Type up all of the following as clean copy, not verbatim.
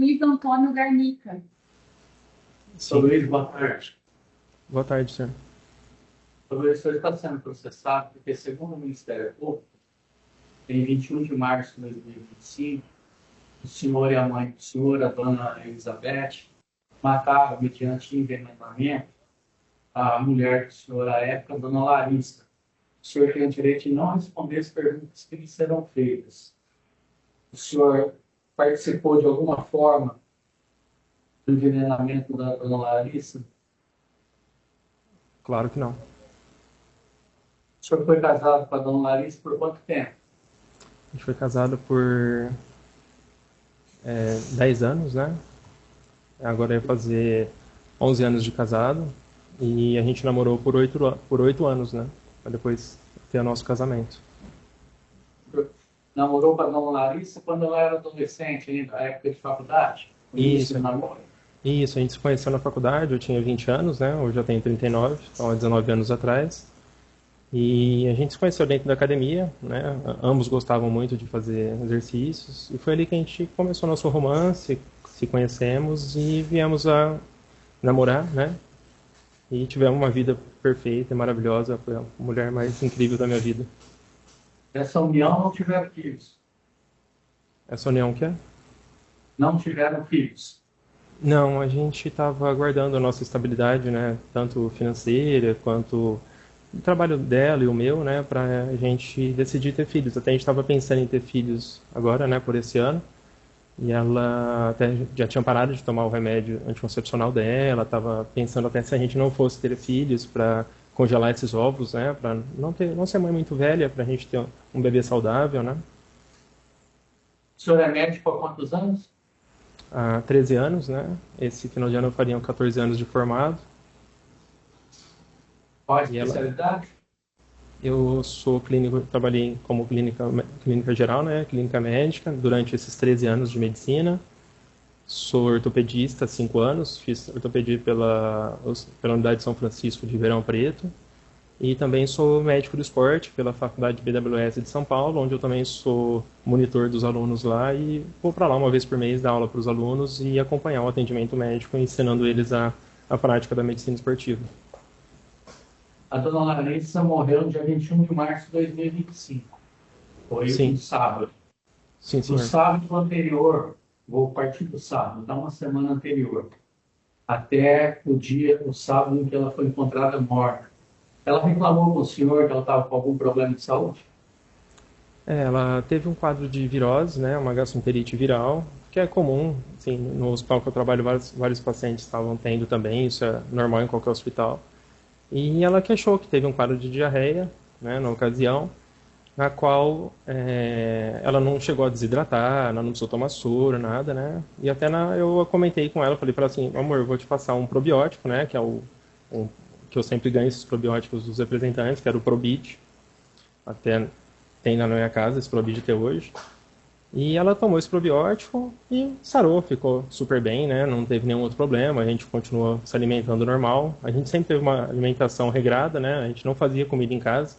Luiz Antônio Garnica. Sou Luiz, boa tarde. Boa tarde, senhor. O senhor está sendo processado porque, segundo o Ministério Público, em 21 de março de 2025, o senhor e a mãe do senhor, a dona Elizabeth, mataram, mediante envenenamento, a mulher do senhor à época, a dona Larissa. O senhor tem o direito de não responder as perguntas que lhe serão feitas. O senhor participou de alguma forma do envenenamento da dona Larissa? Claro que não. O senhor foi casado com a dona Larissa por quanto tempo? A gente foi casado por 10 anos, né? Agora ia fazer 11 anos de casado. E a gente namorou por 8 anos, né? Pra depois ter o nosso casamento. Namorou com a dona Larissa quando ela era adolescente, ainda, na época de faculdade? Isso. Namoro? Isso, a gente se conheceu na faculdade, eu tinha 20 anos, né? Hoje eu tenho 39, então há 19 anos atrás. E a gente se conheceu dentro da academia, né? Ambos gostavam muito de fazer exercícios. E foi ali que a gente começou nosso romance, se conhecemos e viemos a namorar, né? E tivemos uma vida perfeita e maravilhosa. Foi a mulher mais incrível da minha vida. Essa união não tiveram filhos? Essa união que é? Não tiveram filhos? Não, a gente estava aguardando a nossa estabilidade, né? Tanto financeira quanto o trabalho dela e o meu, né? Para a gente decidir ter filhos. Até a gente estava pensando em ter filhos agora, né? Por esse ano. E ela até já tinha parado de tomar o remédio anticoncepcional dela. Estava pensando até se a gente não fosse ter filhos para congelar esses ovos, né? Para não ser mãe muito velha, para a gente ter um bebê saudável, né? O senhor é médico há quantos anos? Há 13 anos, né? Esse final de ano eu faria 14 anos de formado. Qual a especialidade? Eu sou clínico, trabalhei como clínica geral, né? Clínica médica, durante esses 13 anos de medicina. Sou ortopedista há 5 anos, fiz ortopedia pela Unidade de São Francisco de Ribeirão Preto. E também sou médico do esporte pela Faculdade de BWS de São Paulo, onde eu também sou monitor dos alunos lá e vou para lá uma vez por mês dar aula para os alunos e acompanhar o atendimento médico, ensinando eles a prática da medicina esportiva. A dona Larissa morreu no dia 21 de março de 2025. Foi um sábado. Sim, senhor. No sábado anterior, vou partir do sábado, dá uma semana anterior, até o sábado em que ela foi encontrada morta. Ela reclamou com o senhor que ela estava com algum problema de saúde? Ela teve um quadro de virose, né, uma gastroenterite viral, que é comum, assim, no hospital que eu trabalho, vários pacientes estavam tendo também, isso é normal em qualquer hospital. E ela queixou que teve um quadro de diarreia, né, na ocasião, na qual ela não chegou a desidratar, ela não precisou tomar soro, nada, né? E até eu comentei com ela, falei para ela assim, amor, eu vou te passar um probiótico, né, que é que eu sempre ganho esses probióticos dos representantes, que era o Probit. Até tem na minha casa esse Probit até hoje. E ela tomou esse probiótico e sarou, ficou super bem, né? Não teve nenhum outro problema, a gente continuou se alimentando normal. A gente sempre teve uma alimentação regrada, né? A gente não fazia comida em casa.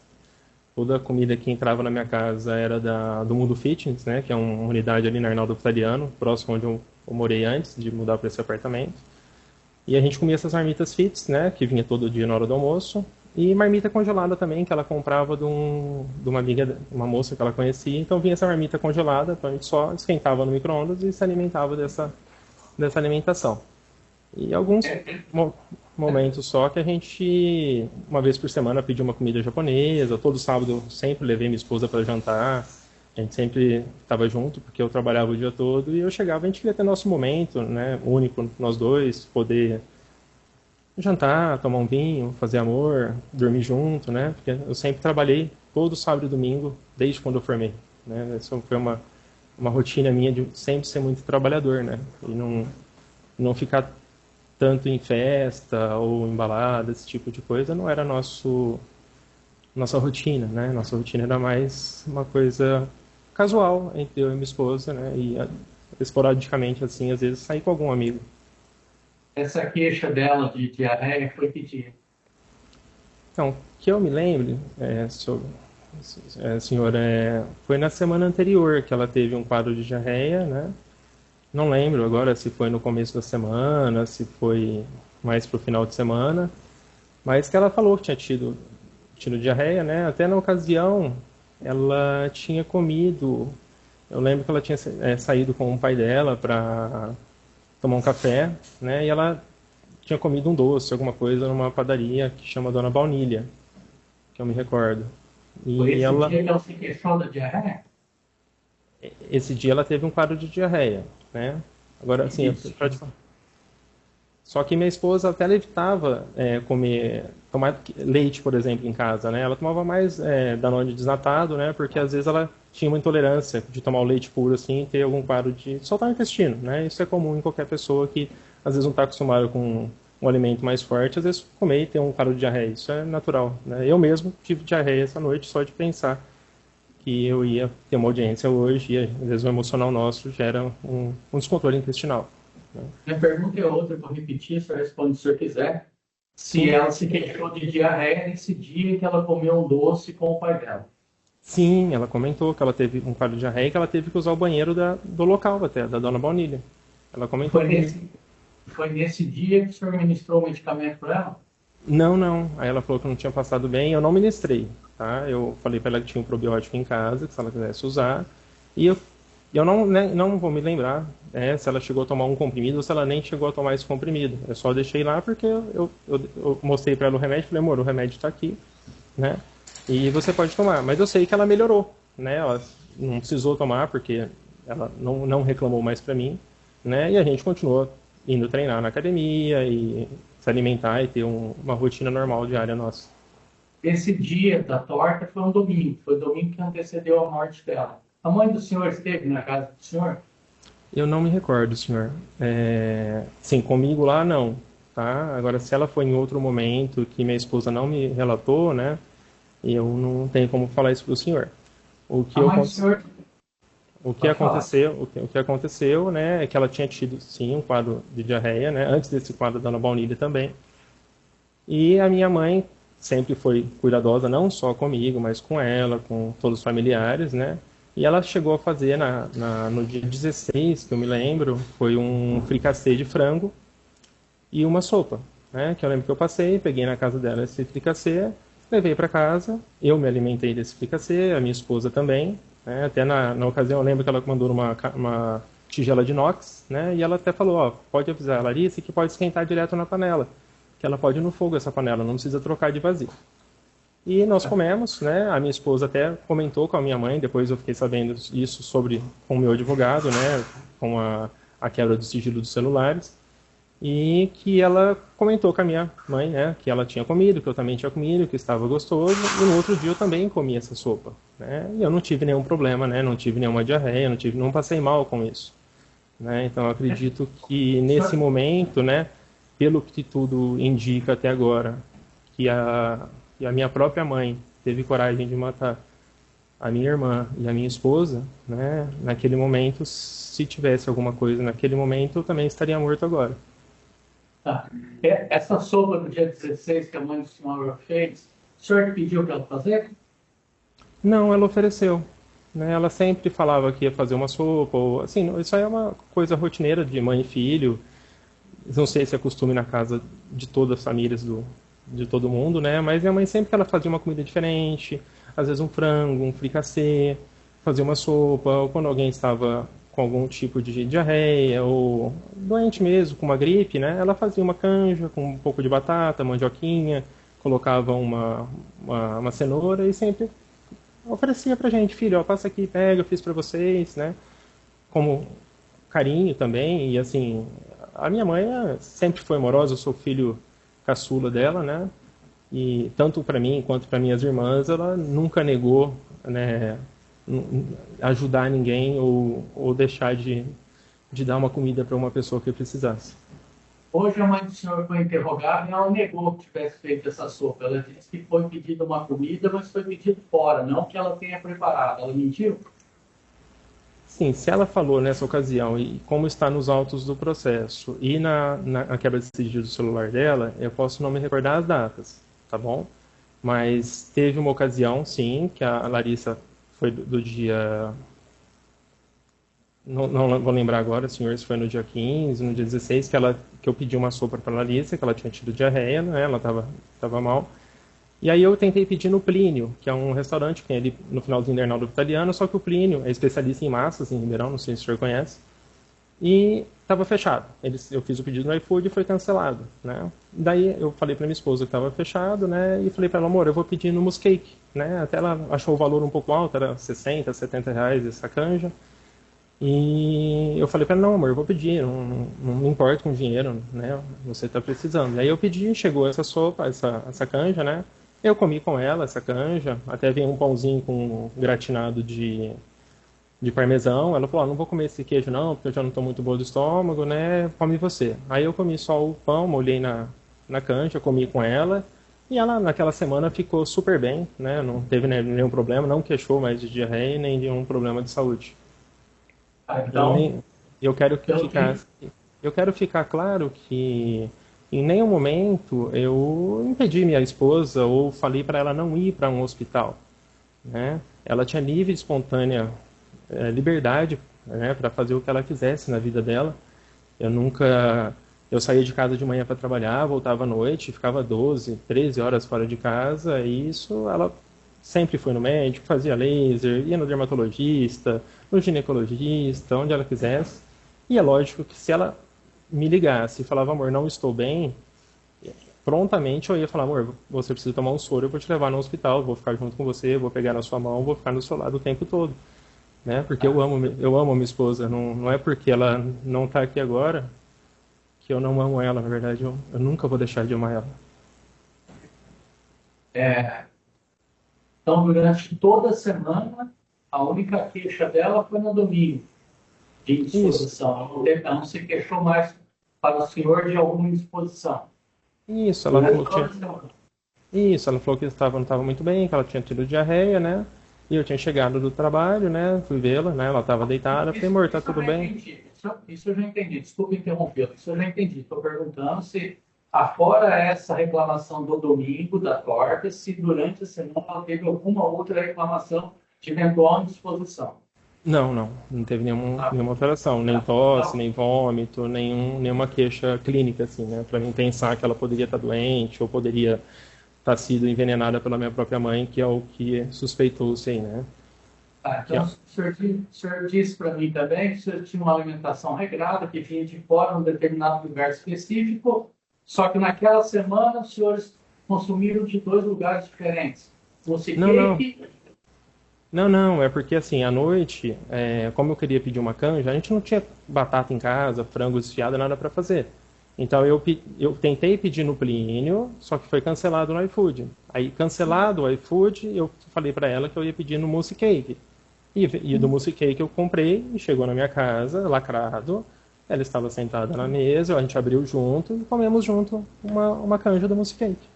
Toda a comida que entrava na minha casa era do Mundo Fitness, né? Que é uma unidade ali na Arnaldo Floriano, próximo onde eu morei antes de mudar para esse apartamento. E a gente comia essas marmitas fits, né? Que vinha todo dia na hora do almoço. E marmita congelada também, que ela comprava de uma amiga, uma moça que ela conhecia. Então vinha essa marmita congelada, então a gente só esquentava no micro-ondas e se alimentava dessa alimentação. E alguns momentos só que a gente, uma vez por semana, pedia uma comida japonesa. Todo sábado eu sempre levei minha esposa para jantar. A gente sempre estava junto, porque eu trabalhava o dia todo. E eu chegava, a gente queria ter nosso momento, né, único, nós dois, poder jantar, tomar um vinho, fazer amor, dormir junto, né? Porque eu sempre trabalhei todo sábado e domingo, desde quando eu formei, né? Essa foi uma rotina minha de sempre ser muito trabalhador, né? E não ficar tanto em festa ou em balada, esse tipo de coisa, não era nossa rotina, né? Nossa rotina era mais uma coisa casual entre eu e minha esposa, né? E esporadicamente, assim, às vezes sair com algum amigo. Essa queixa dela de diarreia foi que dia? Então, que eu me lembre, senhora, foi na semana anterior que ela teve um quadro de diarreia, né? Não lembro agora se foi no começo da semana, se foi mais pro final de semana, mas que ela falou que tinha tido diarreia, né? Até na ocasião ela tinha comido. Eu lembro que ela tinha saído com o pai dela para tomar um café, né? E ela tinha comido um doce, alguma coisa, numa padaria que chama Dona Baunilha, que eu me recordo. Foi E esse ela, dia que ela se queixou da diarreia? esse dia ela teve um quadro de diarreia, né? Agora, assim, Isso. só que minha esposa até ela evitava tomar leite, por exemplo, em casa, né? Ela tomava mais Danone desnatado, né? Porque às vezes ela tinha uma intolerância de tomar o leite puro assim e ter algum quadro de soltar o intestino, né? Isso é comum em qualquer pessoa que às vezes não está acostumada com um alimento mais forte, às vezes comer e ter um quadro de diarreia. Isso é natural, né? Eu mesmo tive diarreia essa noite só de pensar que eu ia ter uma audiência hoje e às vezes o emocional nosso gera um descontrole intestinal, né? Minha pergunta é outra, vou repetir, o senhor responde se o senhor quiser. Se Sim. ela se queixou de diarreia nesse dia que ela comeu um doce com o pai dela. Sim, ela comentou que ela teve um quadro de diarreia e que ela teve que usar o banheiro do local até, da Dona Baunilha. Ela comentou Foi comigo. nesse dia que o senhor ministrou o medicamento para ela? Não, não. Aí ela falou que não tinha passado bem, eu não ministrei, tá? Eu falei para ela que tinha um probiótico em casa, que se ela quisesse usar. E eu não, né, não vou me lembrar, se ela chegou a tomar um comprimido ou se ela nem chegou a tomar esse comprimido. Eu só deixei lá porque eu mostrei para ela o remédio, falei, amor, o remédio está aqui, né? E você pode tomar. Mas eu sei que ela melhorou, né? Ela não precisou tomar porque ela não reclamou mais para mim, né? E a gente continuou indo treinar na academia e se alimentar e ter uma rotina normal diária nossa. Esse dia da torta foi um domingo. Foi o domingo que antecedeu a morte dela. A mãe do senhor esteve na casa do senhor? Eu não me recordo, senhor. Sim, comigo lá não, tá? Agora, se ela foi em outro momento que minha esposa não me relatou, né? Eu não tenho como falar isso para o senhor. O que A eu, mãe do senhor o que pode falar. aconteceu, o que aconteceu, né, é que ela tinha tido sim um quadro de diarreia, né? Antes desse quadro da Ana Baunilha também. E a minha mãe sempre foi cuidadosa, não só comigo, mas com ela, com todos os familiares, né? E ela chegou a fazer no dia 16, que eu me lembro, foi um fricassê de frango e uma sopa, né? Que eu lembro que eu passei, peguei na casa dela esse fricassê, levei para casa, eu me alimentei desse fricassê, a minha esposa também, né? Até na ocasião eu lembro que ela mandou uma tigela de inox, né? E ela até falou, ó, pode avisar a Larissa que pode esquentar direto na panela, que ela pode ir no fogo essa panela, não precisa trocar de vazio. E nós comemos, né? A minha esposa até comentou com a minha mãe, depois eu fiquei sabendo isso com o meu advogado, né? Com a quebra do sigilo dos celulares. E que ela comentou com a minha mãe, né? Que ela tinha comido, que eu também tinha comido, que estava gostoso. E no outro dia eu também comi essa sopa, né? E eu não tive nenhum problema, né? Não tive nenhuma diarreia, não passei mal com isso, né? Então eu acredito que O nesse senhor, momento, né? Pelo que tudo indica até agora, que a minha própria mãe teve coragem de matar a minha irmã e a minha esposa, né? Naquele momento, se tivesse alguma coisa naquele momento, eu também estaria morto agora. tá. Essa sopa do dia 16 que a mãe do senhor fez, o senhor que pediu para ela fazer? Não, ela ofereceu, né? Ela sempre falava que ia fazer uma sopa, ou assim, isso aí é uma coisa rotineira de mãe e filho. Não sei se é costume na casa de todas as famílias de todo mundo, né? Mas minha mãe sempre que ela fazia uma comida diferente, às vezes um frango, um fricassê, fazia uma sopa, ou quando alguém estava com algum tipo de diarreia, ou doente mesmo, com uma gripe, né? Ela fazia uma canja com um pouco de batata, mandioquinha, colocava uma cenoura e sempre oferecia pra gente, filho, ó, passa aqui, pega, eu fiz pra vocês, né? Como carinho também, e assim, a minha mãe sempre foi amorosa, eu sou filho caçula dela, né? E tanto para mim quanto para minhas irmãs, ela nunca negou, né, ajudar ninguém ou deixar de dar uma comida para uma pessoa que precisasse. Hoje a mãe do senhor foi interrogada e ela negou que tivesse feito essa sopa. Ela disse que foi pedida uma comida, mas foi pedido fora, não que ela tenha preparado. Ela mentiu? Sim, se ela falou nessa ocasião e como está nos autos do processo e na quebra de sigilo do celular dela, eu posso não me recordar as datas, tá bom? Mas teve uma ocasião, sim, que a Larissa foi do dia não vou lembrar agora, senhor, se foi no dia 15, no dia 16, que eu pedi uma sopa para a Larissa, que ela tinha tido diarreia, né? Ela tava mal. E aí eu tentei pedir no Plínio, que é um restaurante que tem ali no finalzinho da Arnaldo Italiano, só que o Plínio é especialista em massas em Ribeirão, não sei se o senhor conhece, e estava fechado. Eu fiz o pedido no iFood e foi cancelado, né? Daí eu falei para minha esposa que estava fechado, né? E falei para ela, amor, eu vou pedir no Muscake, né? Até ela achou o valor um pouco alto, era 60, 70 reais essa canja. E eu falei para ela, não, amor, eu vou pedir, não me importo com dinheiro, né? Você está precisando. E aí eu pedi, chegou essa sopa, essa canja, né? Eu comi com ela essa canja, até veio um pãozinho com gratinado de parmesão. Ela falou, não vou comer esse queijo não, porque eu já não estou muito boa do estômago, né? Come você. Aí eu comi só o pão, molhei na canja, comi com ela. E ela, naquela semana, ficou super bem, né? Não teve nenhum problema, não queixou mais de diarreia, nem de nenhum problema de saúde. Então, Eu quero que eu tenho. eu quero ficar claro que em nenhum momento eu impedi minha esposa ou falei para ela não ir para um hospital, né? Ela tinha livre, e espontânea liberdade, né, para fazer o que ela quisesse na vida dela. Eu saía de casa de manhã para trabalhar, voltava à noite, ficava 12, 13 horas fora de casa, e isso ela sempre foi no médico, fazia laser, ia no dermatologista, no ginecologista, onde ela quisesse. E é lógico que se ela me ligasse e falava, amor, não estou bem, prontamente eu ia falar, amor, você precisa tomar um soro, eu vou te levar no hospital, vou ficar junto com você, vou pegar na sua mão, vou ficar do seu lado o tempo todo, né? Porque eu amo minha esposa, não é porque ela não está aqui agora que eu não amo ela, na verdade, eu nunca vou deixar de amar ela. É, então, durante toda a semana, a única queixa dela foi no domingo, de Isso, indisposição. Ela não se queixou mais para o senhor de alguma indisposição. isso, Durante toda a semana. ela falou que não estava muito bem, que ela tinha tido diarreia, né? E eu tinha chegado do trabalho, né? Fui vê-la, né? Ela estava deitada, falei, amor, tá Isso eu tudo já bem? entendi. Isso eu já entendi. Desculpa interrompê-lo. Isso eu já entendi. Estou perguntando se, afora essa reclamação do domingo, da torta, se durante a semana ela teve alguma outra reclamação de eventual indisposição. Não teve Tá? nenhuma alteração, nem Tá? tosse, Então, nem vômito, nenhuma queixa clínica, assim, né? Para mim pensar que ela poderia estar doente ou poderia estar sido envenenada pela minha própria mãe, que é o que suspeitou-se aí, né? Que então, é- o senhor disse para mim também que o senhor tinha uma alimentação regrada, que vinha de fora, um determinado lugar específico, só que naquela semana os senhores consumiram de dois lugares diferentes. Doce Não, não. cake. Não, é porque assim, à noite, como eu queria pedir uma canja, a gente não tinha batata em casa, frango desfiado, nada para fazer. Então eu tentei pedir no Plínio, só que foi cancelado no iFood. Aí, cancelado o iFood, eu falei para ela que eu ia pedir no Mousse Cake. E do Mousse Cake eu comprei e chegou na minha casa, lacrado. Ela estava sentada na mesa, a gente abriu junto e comemos junto uma canja do Mousse Cake.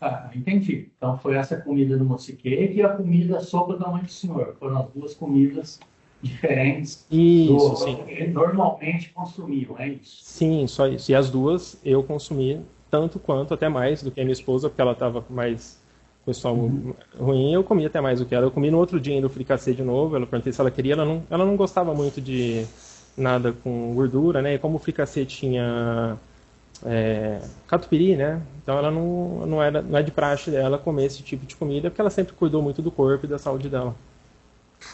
Ah, entendi. Então foi essa comida do moçiqueiro e a comida sopa da mãe do senhor. Foram as duas comidas diferentes Isso, do sim. que normalmente consumiam, é isso? Sim, só isso. E as duas eu consumi tanto quanto, até mais do que a minha esposa, porque ela estava mais com o estômago ruim. Eu comi até mais do que ela. Eu comi no outro dia ainda o fricassê de novo. Ela perguntei se ela queria. Ela não gostava muito de nada com gordura, né? E como o fricassê tinha catupiry, né? Então ela não é de praxe dela comer esse tipo de comida, porque ela sempre cuidou muito do corpo e da saúde dela.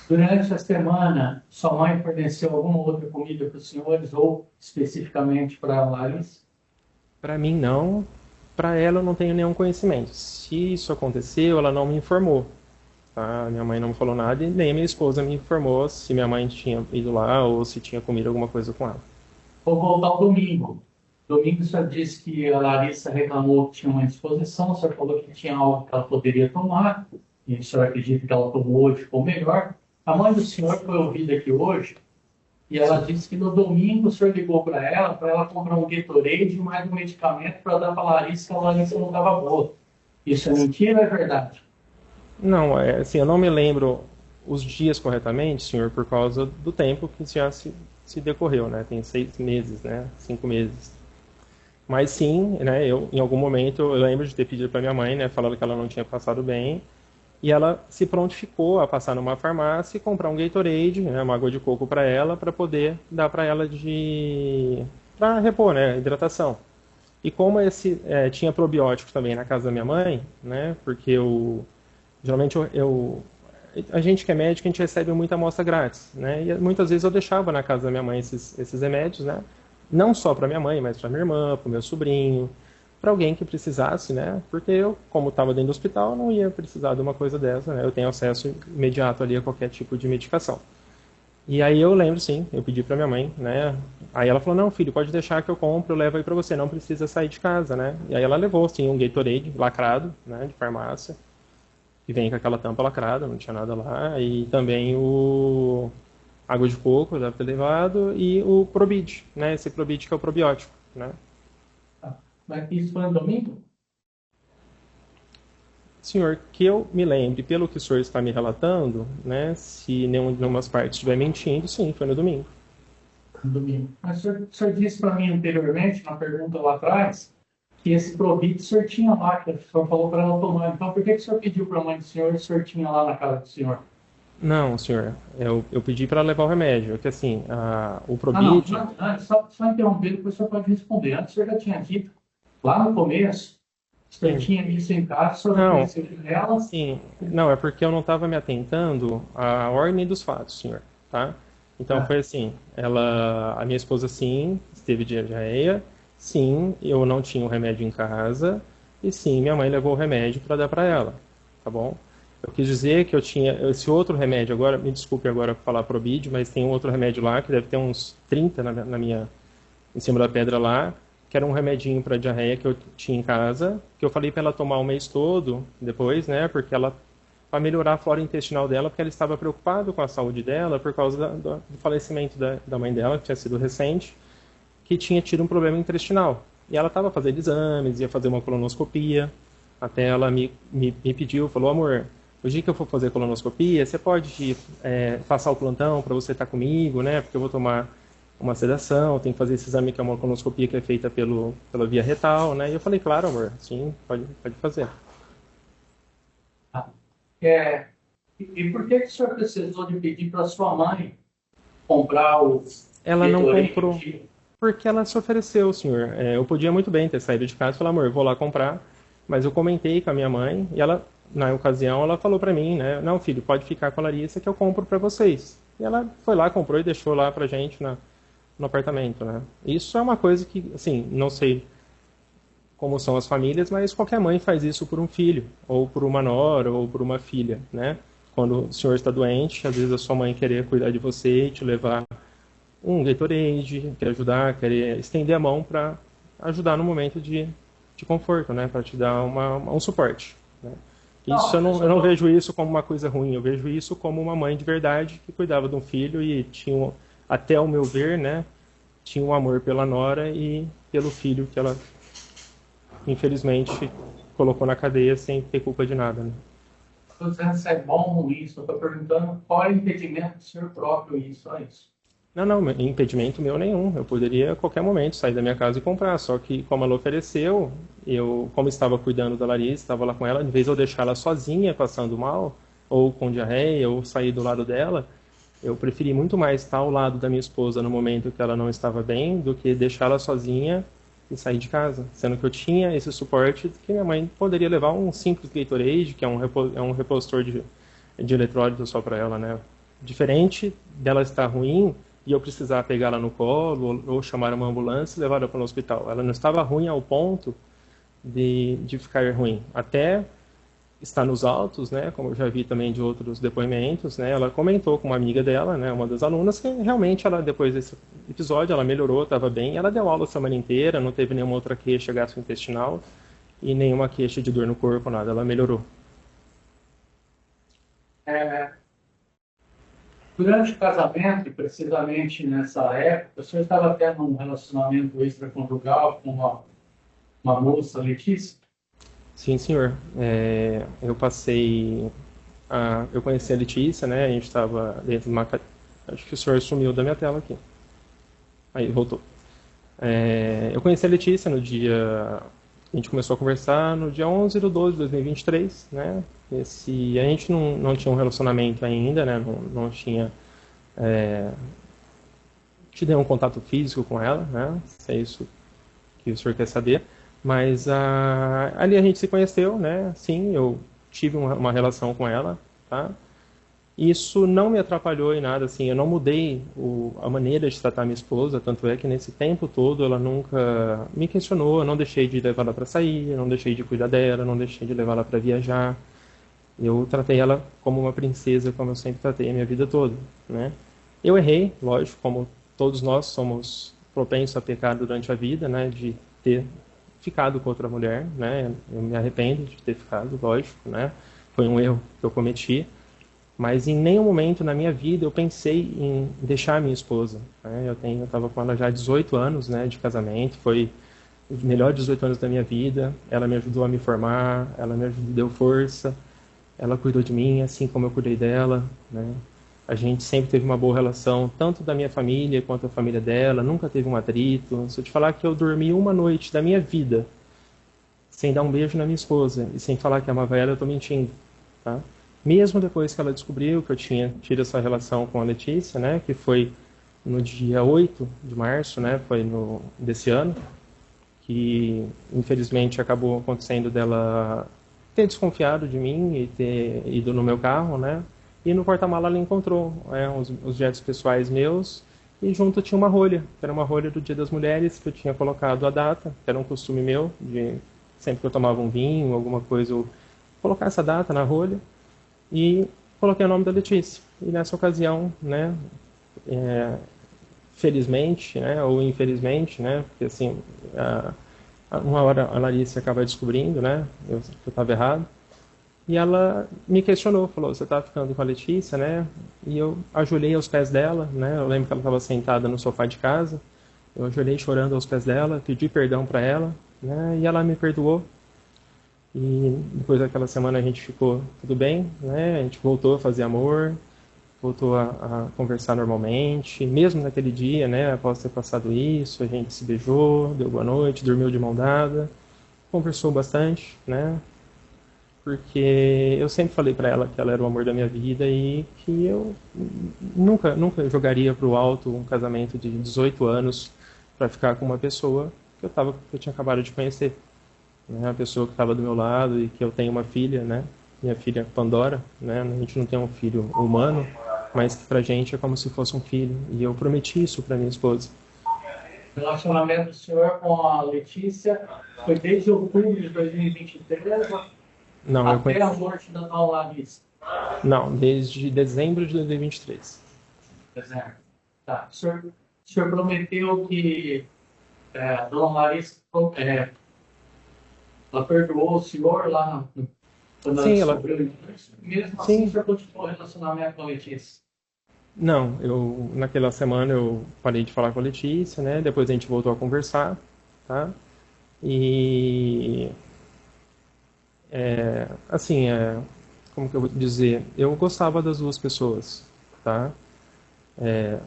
Durante a semana, sua mãe forneceu alguma outra comida para os senhores ou especificamente para a Larissa? Para mim, não. Para ela, eu não tenho nenhum conhecimento. Se isso aconteceu, ela não me informou. Tá? Minha mãe não me falou nada e nem minha esposa me informou se minha mãe tinha ido lá ou se tinha comido alguma coisa com ela. Vou voltar ao domingo. Domingo, o senhor disse que a Larissa reclamou que tinha uma indisposição, o senhor falou que tinha algo que ela poderia tomar, e o senhor acredita que ela tomou e ficou melhor. A mãe do senhor foi ouvida aqui hoje, e ela disse que no domingo o senhor ligou para ela comprar um Gatorade e mais um medicamento para dar para a Larissa, que a Larissa não estava boa. Isso é mentira ou é verdade? Não, assim, eu não me lembro os dias corretamente, senhor, por causa do tempo que já se decorreu, né? Tem 6 meses, né? 5 meses. Mas sim, né? Em algum momento eu lembro de ter pedido para minha mãe, né? Falando que ela não tinha passado bem. E ela se prontificou a passar numa farmácia e comprar um Gatorade, né, uma água de coco para ela, para poder dar para ela para repor, né, a hidratação. E como tinha probiótico também na casa da minha mãe, né, porque geralmente a gente que é médico, a gente recebe muita amostra grátis, né, e muitas vezes eu deixava na casa da minha mãe esses remédios, né, não só para minha mãe, mas para minha irmã, para o meu sobrinho, para alguém que precisasse, né? Porque eu, como estava dentro do hospital, não ia precisar de uma coisa dessa, né? Eu tenho acesso imediato ali a qualquer tipo de medicação. E aí eu lembro, sim, eu pedi para minha mãe, né? Aí ela falou: "Não, filho, pode deixar que eu compro, eu levo aí para você, não precisa sair de casa, né?" E aí ela levou, sim, um Gatorade lacrado, né, de farmácia, que vem com aquela tampa lacrada, não tinha nada lá, e também o água de coco, deve ter levado, e o Probid, né? Esse Probid que é o probiótico, né? Tá. Mas isso foi no domingo? Senhor, que eu me lembre, pelo que o senhor está me relatando, né, se nenhuma parte estiver mentindo, sim, foi no domingo. No domingo. Mas o senhor disse para mim anteriormente, na pergunta lá atrás, que esse Probit o senhor tinha lá, que o senhor falou para ela tomar. Então, por que o senhor pediu para a mãe do senhor e o senhor tinha lá na casa do senhor? Não, senhor, eu pedi para levar o remédio, é que assim, o Ah, não. Probit, Antes, só interromper, depois o senhor pode responder. Antes, o senhor já tinha dito, lá no começo, o senhor sim, tinha isso em casa, o senhor não, ofereceu para ela. sim, não, é porque eu não estava me atentando à ordem dos fatos, senhor, tá? Então Ah, foi assim, a minha esposa sim, esteve de diarreia, sim, eu não tinha o remédio em casa, e sim, minha mãe levou o remédio para dar para ela, tá bom? Eu quis dizer que eu tinha esse outro remédio agora, me desculpe agora falar Probid, mas tem um outro remédio lá que deve ter uns 30 em cima da pedra lá, que era um remedinho para diarreia que eu tinha em casa, que eu falei para ela tomar o mês todo depois, né, porque ela para melhorar a flora intestinal dela, porque ela estava preocupada com a saúde dela por causa do falecimento da mãe dela, que tinha sido recente, que tinha tido um problema intestinal. E ela estava fazendo exames, ia fazer uma colonoscopia, até ela me pediu, falou: "Amor, o dia que eu for fazer colonoscopia, você pode passar o plantão para você estar comigo, né? Porque eu vou tomar uma sedação, tem que fazer esse exame que é uma colonoscopia que é feita pela via retal, né?" E eu falei: "Claro, amor, sim, pode fazer." tá. É, e por que o senhor precisou de pedir para sua mãe comprar o Ela não comprou, Gatorade? porque ela se ofereceu, senhor. Eu podia muito bem ter saído de casa e falar: "Amor, eu vou lá comprar." Mas eu comentei com a minha mãe e ela, na ocasião, ela falou pra mim, né? "Não, filho, pode ficar com a Larissa que eu compro pra vocês." E ela foi lá, comprou e deixou lá pra gente no apartamento, né? Isso é uma coisa que, assim, não sei como são as famílias, mas qualquer mãe faz isso por um filho, ou por uma nora, ou por uma filha, né? Quando o senhor está doente, às vezes a sua mãe querer cuidar de você e te levar um Gatorade, quer ajudar, quer estender a mão para ajudar no momento de conforto, né? Para te dar um suporte, né? Isso Não, eu só eu não tô, vejo isso como uma coisa ruim, eu vejo isso como uma mãe de verdade que cuidava de um filho e tinha, até o meu ver, né? Tinha um amor pela nora e pelo filho que ela, infelizmente, colocou na cadeia sem ter culpa de nada, né? tô dizendo se é bom ou ruim, só estou perguntando qual é o impedimento do senhor próprio isso, só isso. Não, não, impedimento meu nenhum. Eu poderia a qualquer momento sair da minha casa e comprar. Só que, como ela ofereceu, eu, como estava cuidando da Larissa, estava lá com ela, em vez de eu deixar ela sozinha passando mal, ou com diarreia, ou sair do lado dela, eu preferi muito mais estar ao lado da minha esposa no momento que ela não estava bem, do que deixá-la sozinha e sair de casa. Sendo que eu tinha esse suporte que minha mãe poderia levar um simples Gatorade, que é é um repositor de eletrólito só para ela, né? Diferente dela estar ruim e eu precisar pegá-la no colo ou chamar uma ambulância e levá-la para o hospital. Ela não estava ruim ao ponto de ficar ruim. Até está nos autos, né, como eu já vi também de outros depoimentos, né, ela comentou com uma amiga dela, né, uma das alunas, que realmente ela, depois desse episódio, ela melhorou, estava bem, ela deu aula a semana inteira, não teve nenhuma outra queixa gastrointestinal e nenhuma queixa de dor no corpo, nada, ela melhorou. É, durante o casamento, e precisamente nessa época, o senhor estava tendo um relacionamento extraconjugal com uma moça, Letícia? Sim, senhor. Eu passei. Eu conheci a Letícia, né? A gente estava dentro de uma. Acho que o senhor sumiu da minha tela aqui. Aí, voltou. Eu conheci a Letícia no dia A gente começou a conversar no dia 11/12/2023, né? A gente não tinha um relacionamento ainda, né? Não tinha tido um contato físico com ela, né? Se é isso que o senhor quer saber. Mas ali a gente se conheceu, né? Sim, eu tive uma relação com ela, tá? Isso não me atrapalhou em nada, assim, eu não mudei a maneira de tratar minha esposa, tanto é que nesse tempo todo ela nunca me questionou, eu não deixei de levar ela para sair, eu não deixei de cuidar dela, não deixei de levar ela para viajar. Eu tratei ela como uma princesa, como eu sempre tratei a minha vida toda, né? Eu errei, lógico, como todos nós somos propensos a pecar durante a vida, né, de ter ficado com outra mulher, né? Eu me arrependo de ter ficado, lógico, né? Foi um erro que eu cometi. Mas em nenhum momento na minha vida eu pensei em deixar a minha esposa, né? Eu estava com ela já há 18 anos, né, de casamento, foi os melhores 18 anos da minha vida. Ela me ajudou a me formar, ela me ajudou, deu força, ela cuidou de mim, assim como eu cuidei dela, né? A gente sempre teve uma boa relação, tanto da minha família quanto da família dela, nunca teve um atrito. Se eu te falar que eu dormi uma noite da minha vida sem dar um beijo na minha esposa e sem falar que amava ela, eu estou mentindo, tá? Mesmo depois que ela descobriu que eu tinha tido essa relação com a Letícia, né, que foi no dia 8 de março, né, desse ano, que infelizmente acabou acontecendo dela ter desconfiado de mim e ter ido no meu carro, né, e no porta-mala ela encontrou os objetos pessoais meus e junto tinha uma rolha, que era uma rolha do Dia das Mulheres, que eu tinha colocado a data, que era um costume meu, de sempre que eu tomava um vinho, alguma coisa, eu colocar essa data na rolha. E coloquei o nome da Letícia. E nessa ocasião, né, felizmente, né, ou infelizmente, né, porque assim, uma hora a Larissa acaba descobrindo, né, eu estava errado, e ela me questionou, falou, você está ficando com a Letícia, né, e eu ajoelhei aos pés dela, né, eu lembro que ela estava sentada no sofá de casa, eu ajoelhei chorando aos pés dela, pedi perdão para ela, né, e ela me perdoou. E depois daquela semana a gente ficou tudo bem, né? A gente voltou a fazer amor, voltou a conversar normalmente. Mesmo naquele dia, né? Após ter passado isso, a gente se beijou, deu boa noite, dormiu de mão dada, conversou bastante, né? Porque eu sempre falei para ela que ela era o amor da minha vida e que eu nunca jogaria para o alto um casamento de 18 anos para ficar com uma pessoa que eu tinha acabado de conhecer, né, a pessoa que estava do meu lado e que eu tenho uma filha, né, minha filha Pandora, né, a gente não tem um filho humano, mas que pra gente é como se fosse um filho, e eu prometi isso para minha esposa. O relacionamento do senhor com a Letícia foi desde outubro de 2023 Não, até a morte da dona Larissa? Não, desde dezembro de 2023. Dezembro. Tá. O senhor prometeu que a dona Larissa ela perdoou o senhor lá quando ela Sim, descobriu isso. Mesmo assim, Sim. o senhor continuou o relacionamento com a Letícia? Não, naquela semana eu parei de falar com a Letícia, né? Depois a gente voltou a conversar, tá? E assim, como que eu vou dizer? Eu gostava das duas pessoas, tá?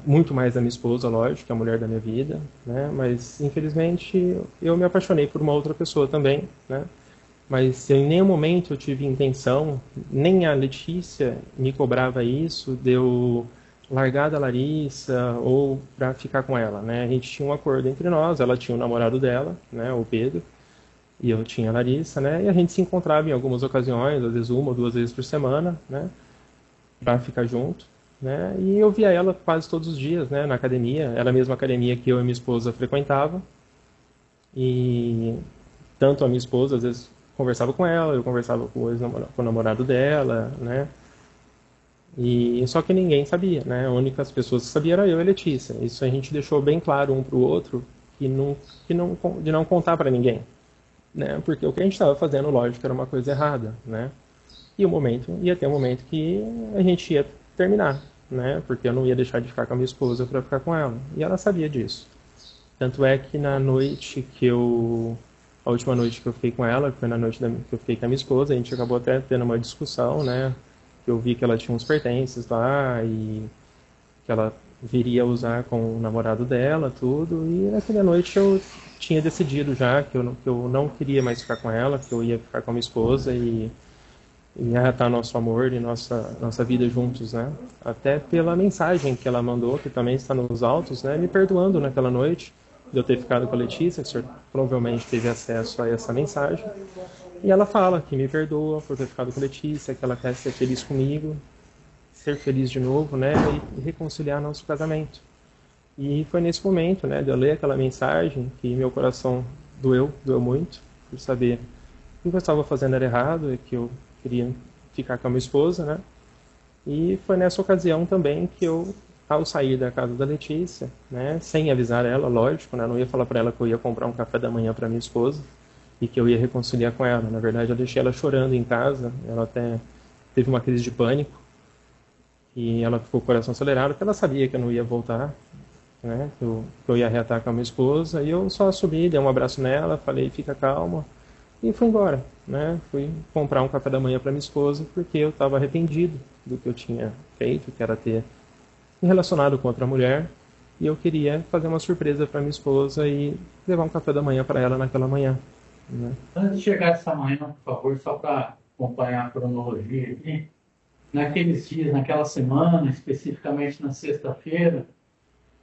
Muito mais da minha esposa, lógico, que é a mulher da minha vida, né? Mas infelizmente eu me apaixonei por uma outra pessoa também, né? Mas em nenhum momento eu tive intenção, nem a Letícia me cobrava isso, de eu largar da Larissa ou para ficar com ela, né? A gente tinha um acordo entre nós, ela tinha o namorado dela, né, o Pedro, e eu tinha a Larissa, né? E a gente se encontrava em algumas ocasiões, às vezes uma ou duas vezes por semana, né, para ficar junto, né? E eu via ela quase todos os dias, né, na academia, era a mesma academia que eu e minha esposa frequentava. E tanto a minha esposa, às vezes, conversava com ela, eu conversava com o namorado dela, né? E só que ninguém sabia, né? A única pessoas que sabia era eu e a Letícia. Isso a gente deixou bem claro um pro outro de não contar para ninguém, né? Porque o que a gente estava fazendo, lógico, era uma coisa errada, né? E ia ter um momento que a gente ia terminar, né? Porque eu não ia deixar de ficar com a minha esposa para ficar com ela. E ela sabia disso. Tanto é que a última noite que eu fiquei com ela, foi na noite que eu fiquei com a minha esposa, a gente acabou até tendo uma discussão, né? Eu vi que ela tinha uns pertences lá e que ela viria a usar com o namorado dela, tudo. E naquela noite eu tinha decidido já que eu não queria mais ficar com ela, que eu ia ficar com a minha esposa e arretar nosso amor e nossa vida juntos, né? Até pela mensagem que ela mandou, que também está nos autos, né? Me perdoando naquela noite de eu ter ficado com a Letícia, que o senhor provavelmente teve acesso a essa mensagem. E ela fala que me perdoa por ter ficado com a Letícia, que ela quer ser feliz comigo, ser feliz de novo, né? E reconciliar nosso casamento. E foi nesse momento, né, de eu ler aquela mensagem que meu coração doeu muito, por saber que o que eu estava fazendo era errado e que eu queria ficar com a minha esposa, né? E foi nessa ocasião também que eu, ao sair da casa da Letícia, né, sem avisar ela, lógico, né, não ia falar para ela que eu ia comprar um café da manhã para minha esposa e que eu ia reconciliar com ela. Na verdade, eu deixei ela chorando em casa, ela até teve uma crise de pânico e ela ficou com o coração acelerado, porque ela sabia que eu não ia voltar, né, que eu ia reatar com a minha esposa, e eu só subi, dei um abraço nela, falei, fica calma, e fui embora, né? Fui comprar um café da manhã para minha esposa porque eu estava arrependido do que eu tinha feito, que era ter me relacionado com outra mulher, e eu queria fazer uma surpresa para minha esposa e levar um café da manhã para ela naquela manhã, né? Antes de chegar essa manhã, por favor, só para acompanhar a cronologia aqui, naqueles dias, naquela semana, especificamente na sexta-feira,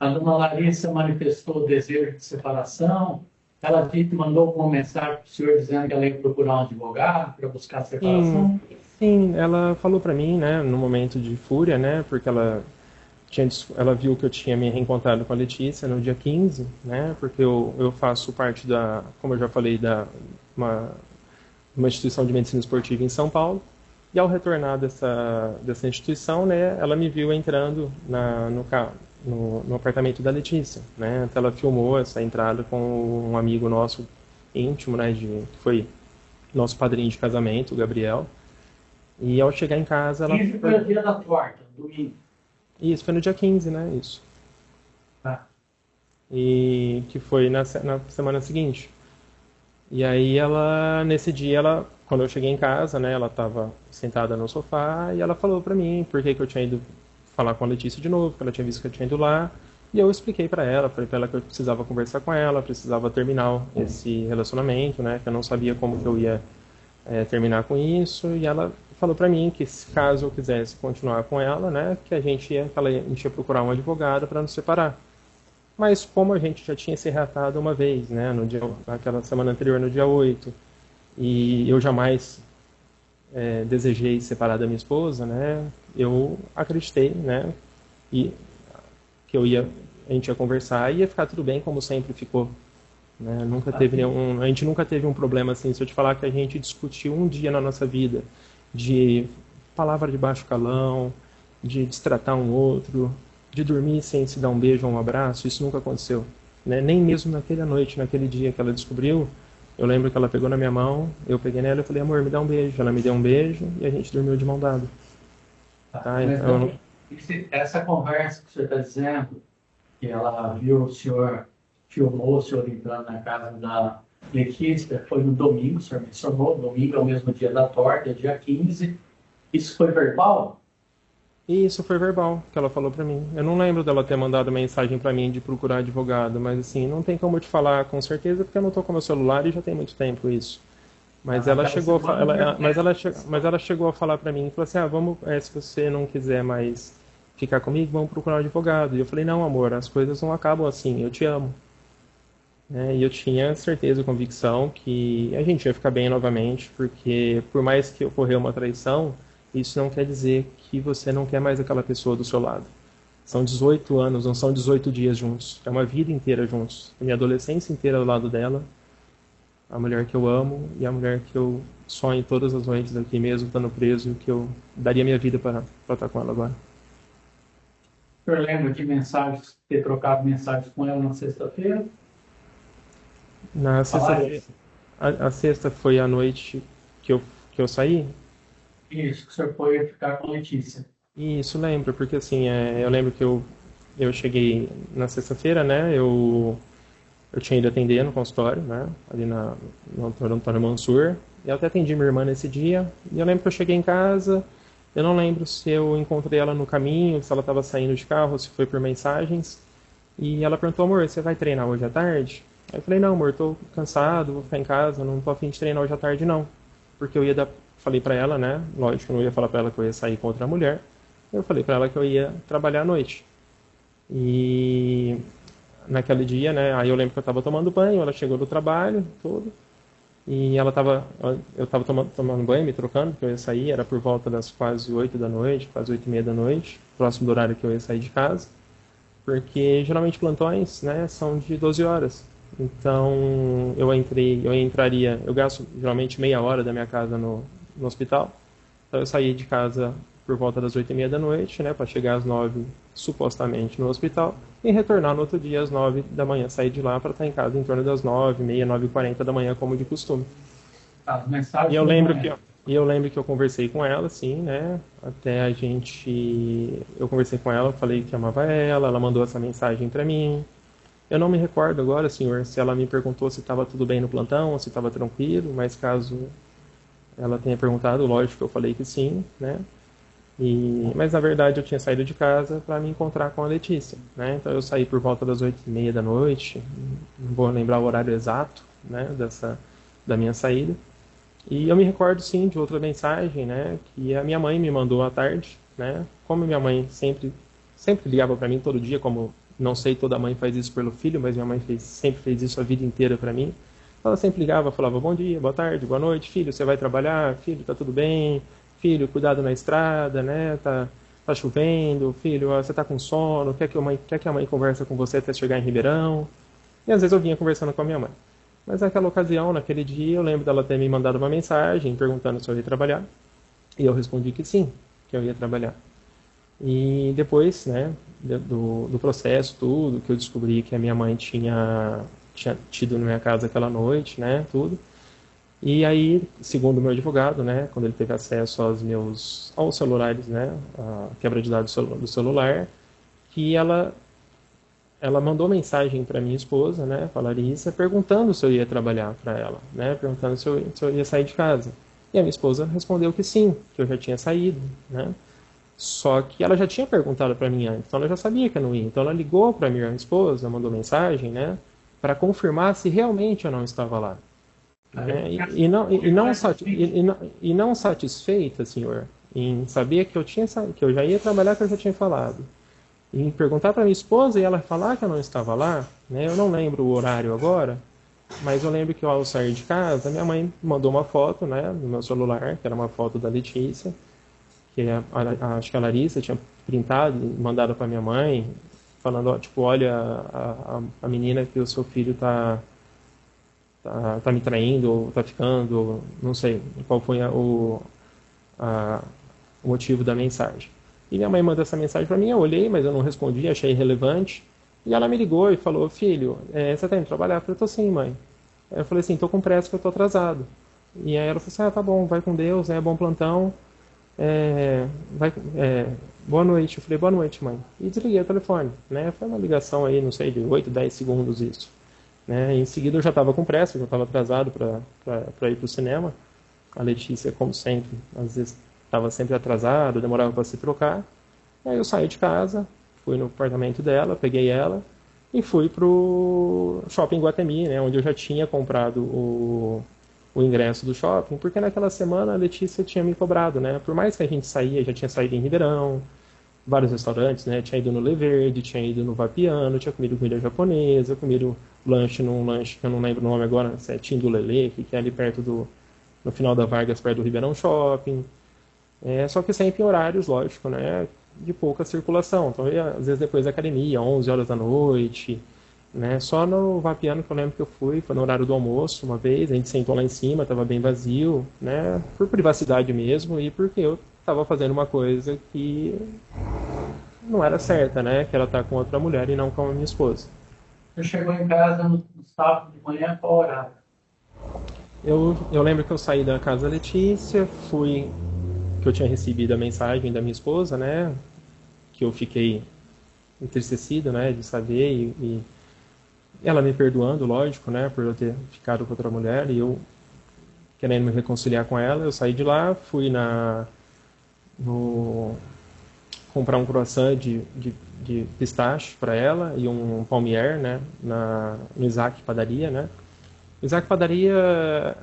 a dona Larissa manifestou o desejo de separação. Ela mandou uma mensagem para o senhor dizendo que ela ia procurar um advogado para buscar a separação? Sim, ela falou para mim, né, no momento de fúria, né, porque ela viu que eu tinha me reencontrado com a Letícia no dia 15, né, porque eu faço parte como eu já falei, uma instituição de medicina esportiva em São Paulo, e ao retornar dessa instituição, né, ela me viu entrando no apartamento da Letícia, né, então ela filmou essa entrada com um amigo nosso íntimo, né, que foi nosso padrinho de casamento, o Gabriel, e ao chegar em casa ela... Isso foi o dia da torta, domingo. Isso, foi no dia 15, né, isso. Tá. E que foi na semana seguinte. E aí nesse dia, quando eu cheguei em casa, né, ela estava sentada no sofá e ela falou pra mim por que eu tinha ido falar com a Letícia de novo, porque ela tinha visto que eu tinha ido lá. E eu expliquei pra ela, falei pra ela que eu precisava conversar com ela, precisava terminar esse relacionamento, né, que eu não sabia como que eu ia terminar com isso. E ela falou pra mim que caso eu quisesse continuar com ela, né, que a gente ia procurar um advogado para nos separar. Mas como a gente já tinha se reatado uma vez, né, naquela semana anterior, no dia 8, e eu jamais desejei separar da minha esposa, né, eu acreditei, né, e que a gente ia conversar e ia ficar tudo bem como sempre ficou, né. A gente nunca teve um problema assim. Se eu te falar que a gente discutiu um dia na nossa vida de palavra de baixo calão, de destratar um outro, de dormir sem se dar um beijo ou um abraço, isso nunca aconteceu, né? Nem mesmo naquela noite, naquele dia que ela descobriu, eu lembro que ela pegou na minha mão, eu peguei nela e falei, amor, me dá um beijo. Ela me deu um beijo e a gente dormiu de mão dada. Tá? Então, essa conversa que o senhor está dizendo, que ela viu o senhor, filmou o senhor entrando na casa da Letícia, foi no domingo, o senhor mencionou, domingo é o mesmo dia da torta, dia 15. Isso foi verbal? E isso foi verbal, que ela falou pra mim. Eu não lembro dela ter mandado mensagem pra mim de procurar advogado, mas assim, não tem como eu te falar com certeza, porque eu não tô com meu celular e já tem muito tempo isso. Mas ela chegou, mas ela chegou a falar pra mim, falou assim, vamos, se você não quiser mais ficar comigo, vamos procurar um advogado. E eu falei, não, amor, as coisas não acabam assim, eu te amo. E eu tinha certeza e convicção que a gente ia ficar bem novamente, porque por mais que ocorreu uma traição, isso não quer dizer que você não quer mais aquela pessoa do seu lado. São 18 anos, não são 18 dias juntos. É uma vida inteira juntos. A minha adolescência inteira ao lado dela. A mulher que eu amo e a mulher que eu sonho todas as noites aqui mesmo, estando preso, e que eu daria minha vida para estar com ela agora. O senhor lembra de mensagens, ter trocado mensagens com ela na sexta-feira? Na sexta-feira. A sexta foi a noite que eu saí? Isso, que o senhor foi ficar com a Letícia. Isso, lembro, porque assim, eu lembro que eu cheguei na sexta-feira, né, eu tinha ido atender no consultório, né, ali no Antônio Mansur, e eu até atendi minha irmã nesse dia, e eu lembro que eu cheguei em casa, Eu não lembro se eu encontrei ela no caminho, se ela estava saindo de carro, se foi por mensagens. E ela perguntou, amor, você vai treinar hoje à tarde? Aí eu falei, não, amor, tô cansado, vou ficar em casa, não tô a fim de treinar hoje à tarde, não. Porque eu ia dar, falei pra ela, né? Lógico, eu não ia falar pra ela que eu ia sair com outra mulher. Eu falei pra ela que eu ia trabalhar à noite. E naquele dia, né? Aí eu lembro que eu tava tomando banho, ela chegou do trabalho, tudo. E eu tava tomando banho, me trocando, porque eu ia sair, era por volta das quase 8 da noite, quase 8 e meia da noite, próximo do horário que eu ia sair de casa. Porque geralmente plantões, né, são de 12 horas. Então eu gasto geralmente meia hora da minha casa no hospital. Então eu saí de casa por volta das 8 e meia da noite, né, para chegar às 9 supostamente no hospital e retornar no outro dia às 9 da manhã, sair de lá para estar em casa em torno das 9, meia, 9h40 da manhã, como de costume. As E mensagens eu de lembro manhã. eu lembro que eu conversei com ela, assim, né? Até a gente. Eu conversei com ela, falei que amava ela mandou essa mensagem pra mim. Eu não me recordo agora, senhor, se ela me perguntou se estava tudo bem no plantão, se estava tranquilo, mas caso ela tenha perguntado, lógico que eu falei que sim, né? Mas na verdade eu tinha saído de casa para me encontrar com a Letícia, né? Então eu saí por volta das 8h30 da noite, não vou lembrar o horário exato, né? Da minha saída. E eu me recordo sim de outra mensagem, né, que a minha mãe me mandou à tarde, né? Como minha mãe sempre ligava para mim todo dia, como não sei toda mãe faz isso pelo filho, mas minha mãe sempre fez isso a vida inteira para mim. Ela sempre ligava, falava bom dia, boa tarde, boa noite, filho, você vai trabalhar? Filho, tá tudo bem? Filho, cuidado na estrada, né? Tá chovendo, filho, ó, você tá com sono, quer que a mãe converse com você até chegar em Ribeirão? E às vezes eu vinha conversando com a minha mãe. Mas naquela ocasião, naquele dia, eu lembro dela ter me mandado uma mensagem perguntando se eu ia trabalhar. E eu respondi que sim, que eu ia trabalhar. E depois, né, do processo, tudo, que eu descobri que a minha mãe tinha tido na minha casa aquela noite, né, tudo. E aí, segundo o meu advogado, né, quando ele teve acesso aos celulares, né, a quebra de dados do celular, que ela mandou mensagem para minha esposa, né, para Larissa, perguntando se eu ia trabalhar para ela, né, perguntando se eu ia sair de casa. E a minha esposa respondeu que sim, que eu já tinha saído, né. Só que ela já tinha perguntado para mim antes, então ela já sabia que eu não ia. Então ela ligou para minha esposa, mandou mensagem, né, para confirmar se realmente eu não estava lá. Né? E não satisfeita, senhor, em saber que eu já ia trabalhar, que eu já tinha falado e perguntar para minha esposa e ela falar que eu não estava lá, né? Eu não lembro o horário agora, mas eu lembro que ao sair de casa, minha mãe mandou uma foto, né, no meu celular, que era uma foto da Letícia, que acho que a Larissa tinha printado e mandado para minha mãe, falando, ó, tipo, olha a menina que o seu filho tá me traindo, ou tá ficando, não sei qual foi a, o motivo da mensagem. E minha mãe mandou essa mensagem para mim, eu olhei, mas eu não respondi, achei irrelevante. E ela me ligou e falou, filho, você tá indo trabalhar? Eu falei, tô sim, mãe. Aí eu falei assim, tô com pressa que eu tô atrasado. E aí ela falou assim, tá bom, vai com Deus, né, bom plantão. É, boa noite. Eu falei, boa noite, mãe. E desliguei o telefone, né, foi uma ligação aí, não sei, de 8, 10 segundos isso. Né? Em seguida eu já estava com pressa, já estava atrasado para ir para o cinema. A Letícia, como sempre, às vezes estava sempre atrasada, demorava para se trocar. Aí eu saí de casa, fui no apartamento dela, peguei ela e fui pro shopping Guatemi, né, onde eu já tinha comprado o ingresso do shopping, porque naquela semana a Letícia tinha me cobrado, né? Por mais que a gente saía, já tinha saído em Ribeirão, vários restaurantes, né? Tinha ido no Le Verde, tinha ido no Vapiano, tinha comido comida japonesa, comido lanche num lanche que eu não lembro o nome agora, se é Tindulelê, que é ali perto no final da Vargas, perto do Ribeirão Shopping. Só que sempre em horários, lógico, né? De pouca circulação. Então, eu ia, às vezes depois da academia, 11 horas da noite, né? Só no Vapiano que eu lembro que eu fui, foi no horário do almoço uma vez, a gente sentou lá em cima, estava bem vazio, né? Por privacidade mesmo e porque eu estava fazendo uma coisa que não era certa, né? Que era estar com outra mulher e não com a minha esposa. Você chegou em casa no sábado de manhã, qual horário? Eu lembro que eu saí da casa da Letícia, que eu tinha recebido a mensagem da minha esposa, né? Que eu fiquei entristecido, né? De saber e ela me perdoando, lógico, né? Por eu ter ficado com outra mulher e eu querendo me reconciliar com ela. Eu saí de lá, fui vou comprar um croissant de pistache para ela e um palmier, né, no Isaac Padaria, né. Isaac Padaria,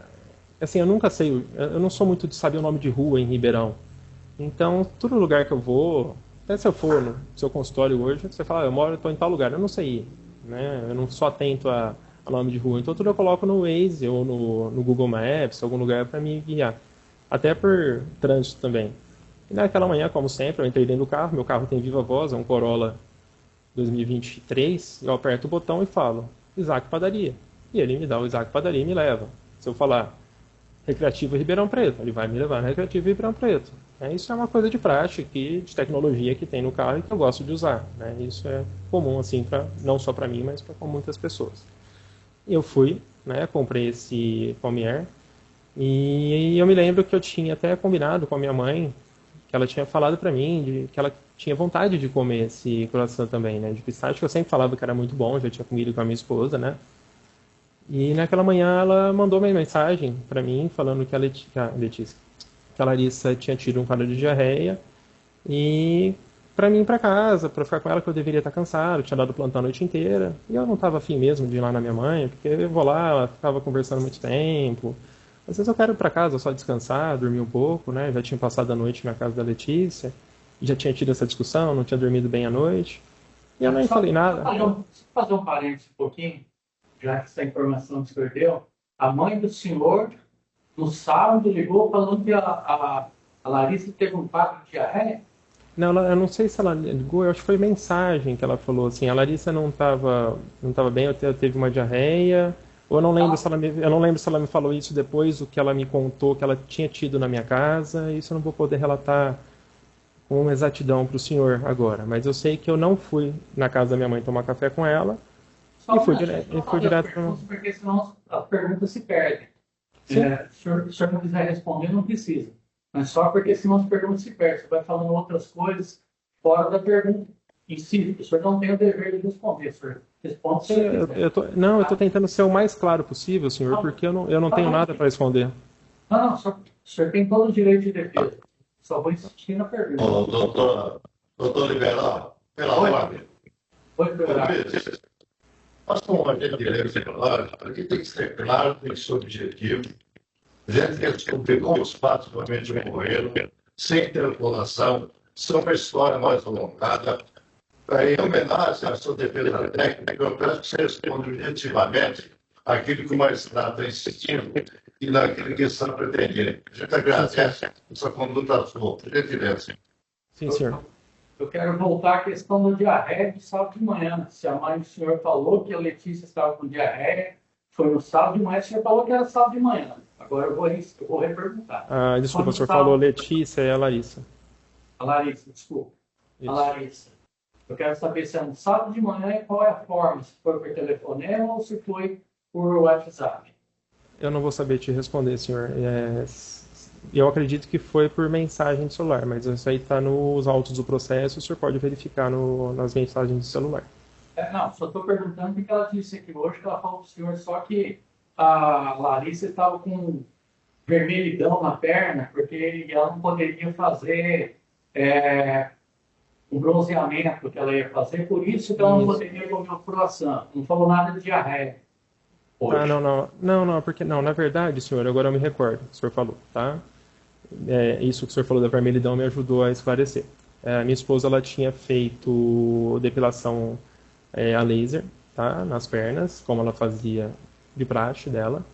assim, eu nunca sei, eu não sou muito de saber o nome de rua em Ribeirão. Então, todo lugar que eu vou, até se eu for no seu consultório hoje, você fala, eu estou em tal lugar, eu não sei ir, né? Eu não sou atento a nome de rua. Então, tudo eu coloco no Waze ou no Google Maps, algum lugar para me guiar. Até por trânsito também. E naquela manhã, como sempre, eu entrei dentro do carro, meu carro tem Viva Voz, é um Corolla 2023, eu aperto o botão e falo, Isaac Padaria. E ele me dá o Isaac Padaria e me leva. Se eu falar Recreativo Ribeirão Preto, ele vai me levar no Recreativo Ribeirão Preto. Isso é uma coisa de prática, de tecnologia que tem no carro e que eu gosto de usar. Né? Isso é comum, assim, não só para mim, mas para muitas pessoas. Eu fui, né, comprei esse Palmier e eu me lembro que eu tinha até combinado com a minha mãe, que ela tinha falado para mim que ela tinha vontade de comer esse croissant também, né, de pistache, que eu sempre falava que era muito bom, já tinha comido com a minha esposa, né. E naquela manhã ela mandou uma mensagem para mim falando que que a Larissa tinha tido um quadro de diarreia e para mim ir para casa, para ficar com ela, que eu deveria estar cansado, tinha dado plantão a noite inteira, e eu não estava afim mesmo de ir lá na minha mãe, porque eu vou lá, ela ficava conversando muito tempo, às vezes eu quero ir para casa só descansar, dormir um pouco, né, já tinha passado a noite na casa da Letícia, já tinha tido essa discussão, não tinha dormido bem à noite, e eu nem falei nada. Fazer um parênteses um pouquinho, já que essa informação se perdeu, a mãe do senhor, no sábado, ligou falando que a Larissa teve um quadro de diarreia? Não, eu não sei se ela ligou, eu acho que foi mensagem que ela falou assim, a Larissa não tava bem, eu teve uma diarreia, ou eu não lembro eu não lembro se ela me falou isso depois, o que ela me contou que ela tinha tido na minha casa, isso eu não vou poder relatar com exatidão para o senhor agora, mas eu sei que eu não fui na casa da minha mãe tomar café com ela, e fui direto para... Porque senão a pergunta se perde. Se o senhor não quiser responder, não precisa. Mas só porque senão as perguntas se perdem. Você vai falando outras coisas fora da pergunta em si. O senhor não tem o dever de responder. O senhor responde se o senhor quiser. Eu estou tentando ser o mais claro possível, senhor, porque eu não tenho nada para responder. Não, o senhor tem todo o direito de defesa. Só vou insistir na pergunta. Doutor Liberal, pela ordem. Oi, Liberal. Nós, como agente de direito tecnológico, aqui tem que ser claro, tem que ser objetivo. A gente quer descobrir como os fatos realmente ocorreram, sem interpolação, sem uma história mais alongada. Em homenagem à sua defesa técnica, eu peço que você responda objetivamente aquilo que o magistrado está insistindo e naquilo que está pretendendo. A gente agradece essa conduta sua, por gentileza. Sim, senhor. Eu quero voltar à questão da diarreia de sábado de manhã. Se a mãe do senhor falou que a Letícia estava com diarreia, foi no sábado de manhã, o senhor falou que era sábado de manhã. Agora eu vou reperguntar. Desculpa, o senhor falou Letícia e a Larissa. A Larissa, desculpa. Isso. A Larissa. Eu quero saber se é no sábado de manhã e qual é a forma, se foi por telefonema ou se foi por WhatsApp. Eu não vou saber te responder, senhor. Eu acredito que foi por mensagem de celular, mas isso aí está nos autos do processo, o senhor pode verificar nas mensagens de celular. Não, só estou perguntando porque ela disse aqui hoje que ela falou para o senhor só que a Larissa estava com vermelhidão na perna, porque ela não poderia fazer o bronzeamento que ela ia fazer, por isso que ela não poderia comer o croissant. Não falou nada de diarreia. Hoje. Não, porque não, na verdade, senhor, agora eu me recordo, o senhor falou, tá? Isso que o senhor falou da vermelhidão me ajudou a esclarecer. Minha esposa, ela tinha feito depilação a laser, tá? Nas pernas, como ela fazia de praxe dela,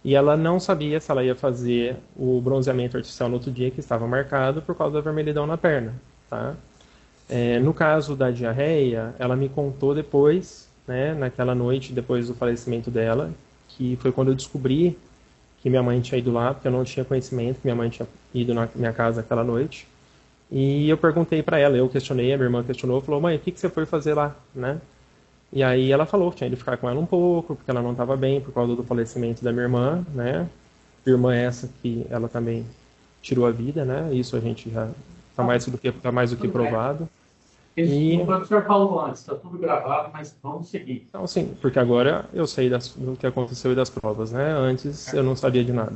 e ela não sabia se ela ia fazer o bronzeamento artificial no outro dia, que estava marcado por causa da vermelhidão na perna, tá? No caso da diarreia, ela me contou depois, né, naquela noite, depois do falecimento dela, que foi quando eu descobri que minha mãe tinha ido lá, porque eu não tinha conhecimento que minha mãe tinha ido na minha casa aquela noite. E eu perguntei para ela, eu questionei, a minha irmã questionou, falou, mãe, o que você foi fazer lá, né? E aí ela falou que tinha ido ficar com ela um pouco, porque ela não estava bem por causa do falecimento da minha irmã, né? Irmã essa que ela também tirou a vida, né? Isso a gente já está mais do que provado. Isso foi o que o senhor falou antes, está tudo gravado, mas vamos seguir. Então, sim, porque agora eu sei do que aconteceu e das provas, né? Antes eu não sabia de nada.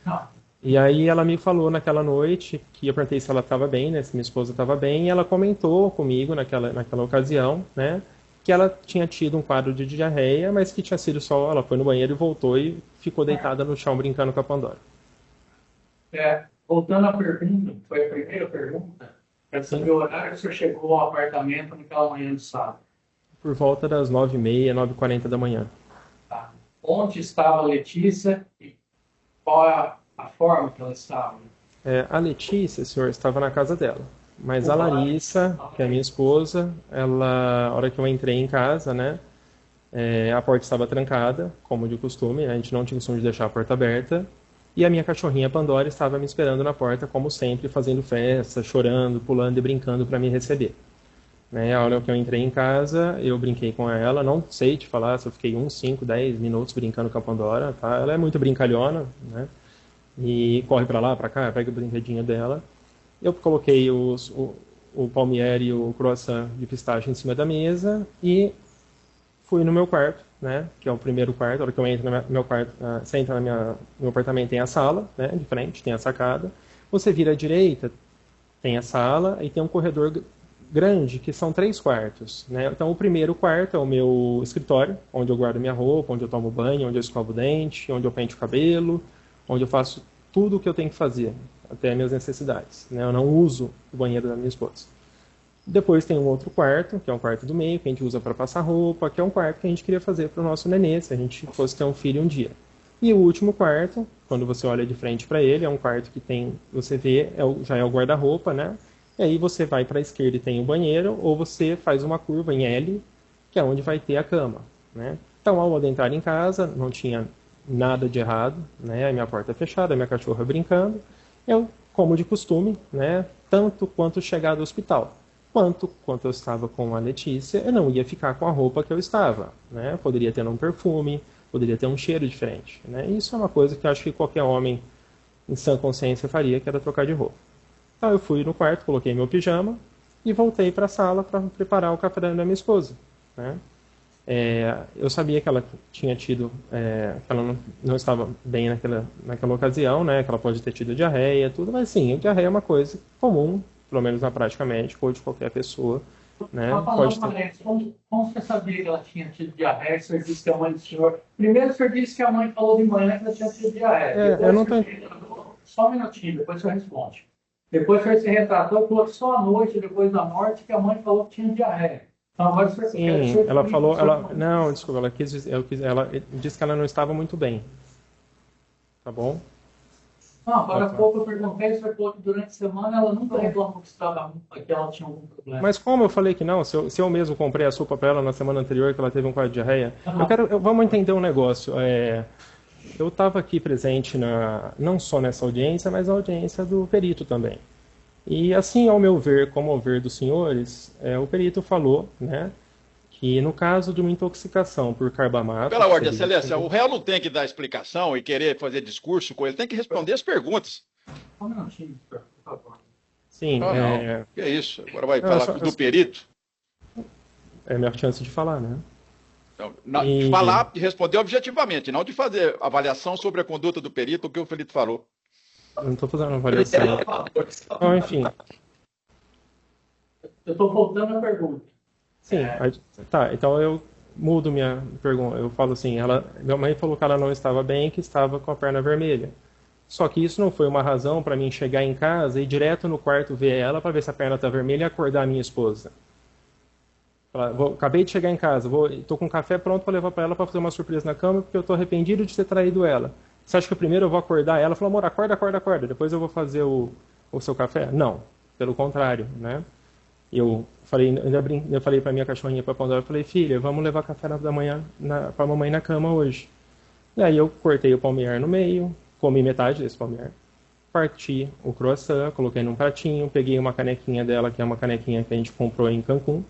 Não, E aí ela me falou naquela noite, que eu perguntei se ela estava bem, né, se minha esposa estava bem, e ela comentou comigo naquela ocasião, né, que ela tinha tido um quadro de diarreia, mas que tinha sido só, ela foi no banheiro e voltou e ficou deitada no chão brincando com a Pandora. Voltando à pergunta, foi a primeira pergunta, quero saber o horário que você chegou ao apartamento naquela manhã de sábado. Por volta das 9h30, 9h40 da manhã. Tá? Onde estava a Letícia e qual é a forma que ela estava? A Letícia, senhor, estava na casa dela. Mas a Larissa, que é minha esposa, ela, a hora que eu entrei em casa, né, a porta estava trancada, como de costume, a gente não tinha costume de deixar a porta aberta, e a minha cachorrinha Pandora estava me esperando na porta, como sempre, fazendo festa, chorando, pulando e brincando para me receber. Né, a hora que eu entrei em casa, eu brinquei com ela, não sei te falar se eu fiquei 1, 5, 10 minutos brincando com a Pandora, tá? Ela é muito brincalhona, né? E corre para lá, para cá, pega o brinquedinho dela. Eu coloquei o palmier e o croissant de pistache em cima da mesa e fui no meu quarto, né, que é o primeiro quarto. A hora que eu entro no meu quarto, você entra no meu apartamento, tem a sala, né, de frente, tem a sacada. Você vira à direita, tem a sala e tem um corredor grande, que são 3 quartos, né? Então, o primeiro quarto é o meu escritório, onde eu guardo minha roupa, onde eu tomo banho, onde eu escovo o dente, onde eu pento o cabelo, onde eu faço tudo o que eu tenho que fazer, até as minhas necessidades, né? Eu não uso o banheiro da minha esposa. Depois tem um outro quarto, que é um quarto do meio, que a gente usa para passar roupa, que é um quarto que a gente queria fazer para o nosso nenê, se a gente fosse ter um filho um dia. E o último quarto, quando você olha de frente para ele, é um quarto que tem, você vê, já é o guarda-roupa, né? E aí você vai para a esquerda e tem o banheiro, ou você faz uma curva em L, que é onde vai ter a cama, né? Então, ao adentrar em casa, não tinha nada de errado, né? A minha porta fechada, a minha cachorra brincando. Eu, como de costume, né? Tanto quanto chegar do hospital, quanto eu estava com a Letícia, eu não ia ficar com a roupa que eu estava, né? Poderia ter um perfume, poderia ter um cheiro diferente, né? Isso é uma coisa que eu acho que qualquer homem em sã consciência faria, que era trocar de roupa. Então eu fui no quarto, coloquei meu pijama e voltei para a sala para preparar o café da minha esposa, né? Eu sabia que ela tinha tido, que ela não estava bem naquela ocasião, né? Que ela pode ter tido diarreia, tudo, mas sim, a diarreia é uma coisa comum, pelo menos na prática médica, ou de qualquer pessoa, né? Pode ter... Como você sabia que ela tinha tido diarreia? O senhor disse que a mãe do senhor... Primeiro o senhor disse que a mãe falou de manhã que ela tinha tido diarreia. Eu não tô... Só um minutinho, depois o senhor responde. Depois o senhor se retratou e falou que só à noite, depois da morte, que a mãe falou que tinha diarreia. Então agora o senhor... Sim, ela falou... Não, desculpa, ela disse que ela não estava muito bem. Tá bom? Não, agora há pouco eu perguntei, o senhor falou que durante a semana ela nunca reclamou que ela tinha algum problema. Mas como eu falei que não, se eu mesmo comprei a sopa para ela na semana anterior, que ela teve um quadro de diarreia, vamos entender um negócio. Eu estava aqui presente não só nessa audiência, mas na audiência do perito também. E assim, ao meu ver, como ao ver dos senhores, o perito falou, né, que no caso de uma intoxicação por carbamato... Pela ordem, excelência, o réu não tem que dar explicação e querer fazer discurso com ele, tem que responder as perguntas. Um minutinho, por favor. Sim, não. Que é isso? Agora vai falar do perito? É a minha chance de falar, né? Então, de falar, de responder objetivamente, não de fazer avaliação sobre a conduta do perito, o que o Felipe falou. Eu não estou fazendo avaliação. Então, enfim. Eu estou voltando à pergunta. Sim, tá, então eu mudo minha pergunta. Eu falo assim, minha mãe falou que ela não estava bem, que estava com a perna vermelha. Só que isso não foi uma razão para mim chegar em casa e ir direto no quarto ver ela para ver se a perna está vermelha e acordar a minha esposa. Acabei de chegar em casa, estou com café pronto para levar para ela para fazer uma surpresa na cama porque eu estou arrependido de ter traído ela. Você acha que primeiro eu vou acordar ela? Falou, amor, acorda, depois eu vou fazer o seu café? Não, pelo contrário, né? Eu falei para minha cachorrinha, para Pandora, eu falei, filha, vamos levar café da manhã para a mamãe na cama hoje. E aí eu cortei o palmier no meio, comi metade desse palmier, parti o croissant, coloquei num pratinho, peguei uma canequinha dela, que é uma canequinha que a gente comprou em Cancún,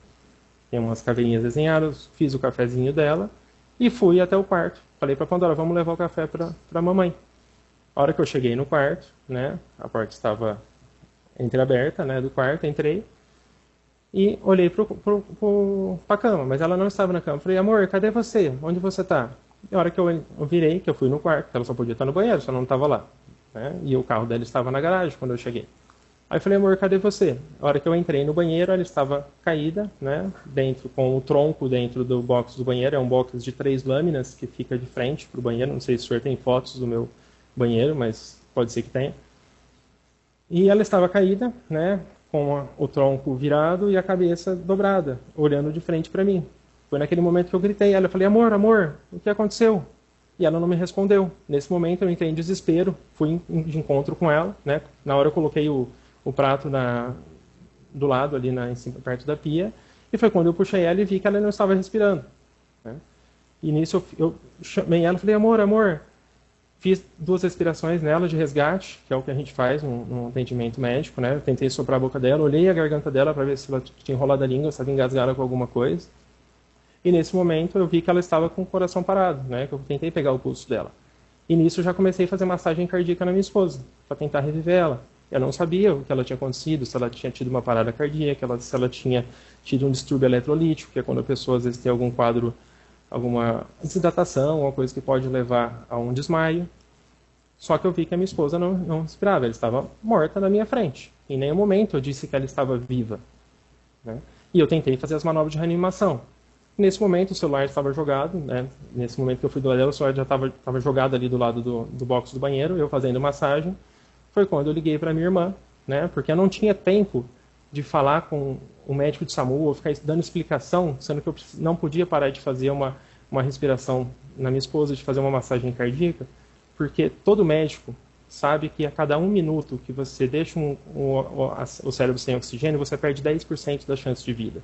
tem umas caveirinhas desenhadas, fiz o cafezinho dela e fui até o quarto. Falei para Pandora, vamos levar o café para a mamãe. A hora que eu cheguei no quarto, né, a porta estava entreaberta, né, do quarto, entrei, e olhei para a cama, mas ela não estava na cama. Falei, amor, cadê você? Onde você está? E a hora que eu virei, que eu fui no quarto, ela só podia estar no banheiro, só não estava lá. né? E o carro dela estava na garagem quando eu cheguei. Aí eu falei, amor, cadê você? A hora que eu entrei no banheiro, ela estava caída, né? Dentro, com o tronco dentro do box do banheiro. É um box de 3 lâminas que fica de frente para o banheiro. Não sei se o senhor tem fotos do meu banheiro, mas pode ser que tenha. E ela estava caída, né? Com o tronco virado e a cabeça dobrada, olhando de frente para mim. Foi naquele momento que eu gritei. Ela, eu falei, amor, amor, o que aconteceu? E ela não me respondeu. Nesse momento eu entrei em desespero, fui de encontro com ela, né? Na hora eu coloquei o prato do lado, ali em cima, perto da pia, e foi quando eu puxei ela e vi que ela não estava respirando, né? E nisso eu chamei ela e falei, amor, amor, fiz 2 respirações nela de resgate, que é o que a gente faz num atendimento médico, né? Eu tentei soprar a boca dela, olhei a garganta dela para ver se ela tinha enrolado a língua, se ela engasgada com alguma coisa. E nesse momento eu vi que ela estava com o coração parado, né? Que eu tentei pegar o pulso dela. E nisso eu já comecei a fazer massagem cardíaca na minha esposa, para tentar reviver ela. Eu não sabia o que ela tinha acontecido, se ela tinha tido uma parada cardíaca, se ela tinha tido um distúrbio eletrolítico, que é quando a pessoa às vezes tem algum quadro, alguma desidratação, alguma coisa que pode levar a um desmaio. Só que eu vi que a minha esposa não respirava, ela estava morta na minha frente. Em nenhum momento eu disse que ela estava viva, né? E eu tentei fazer as manobras de reanimação. Nesse momento o celular estava jogado, né? Nesse momento que eu fui do lado dela, o celular já estava jogado ali do lado do box do banheiro, eu fazendo massagem. Foi quando eu liguei para minha irmã, né? Porque eu não tinha tempo de falar com o médico de SAMU ou ficar dando explicação, sendo que eu não podia parar de fazer uma respiração na minha esposa, de fazer uma massagem cardíaca, porque todo médico sabe que a cada 1 minuto que você deixa o cérebro sem oxigênio, você perde 10% da chance de vida.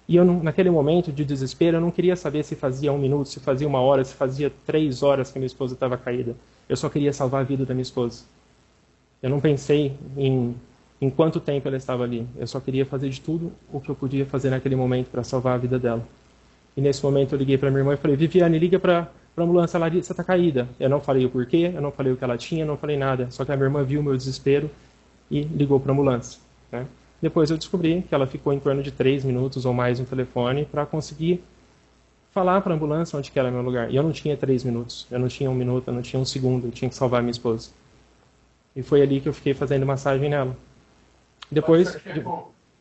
E eu, naquele momento de desespero, eu não queria saber se fazia 1 minuto, se fazia 1 hora, se fazia 3 horas que a minha esposa estava caída. Eu só queria salvar a vida da minha esposa. Eu não pensei em quanto tempo ela estava ali. Eu só queria fazer de tudo o que eu podia fazer naquele momento para salvar a vida dela. E nesse momento eu liguei para minha irmã e falei, Viviane, liga para a ambulância, a Larissa está caída. Eu não falei o porquê, eu não falei o que ela tinha, eu não falei nada. Só que a minha irmã viu o meu desespero e ligou para a ambulância, né? Depois eu descobri que ela ficou em torno de 3 minutos ou mais no telefone para conseguir falar para a ambulância onde que era meu lugar. E eu não tinha 3 minutos, eu não tinha 1 minuto, eu não tinha 1 segundo, eu tinha que salvar a minha esposa. E foi ali que eu fiquei fazendo massagem nela. Depois...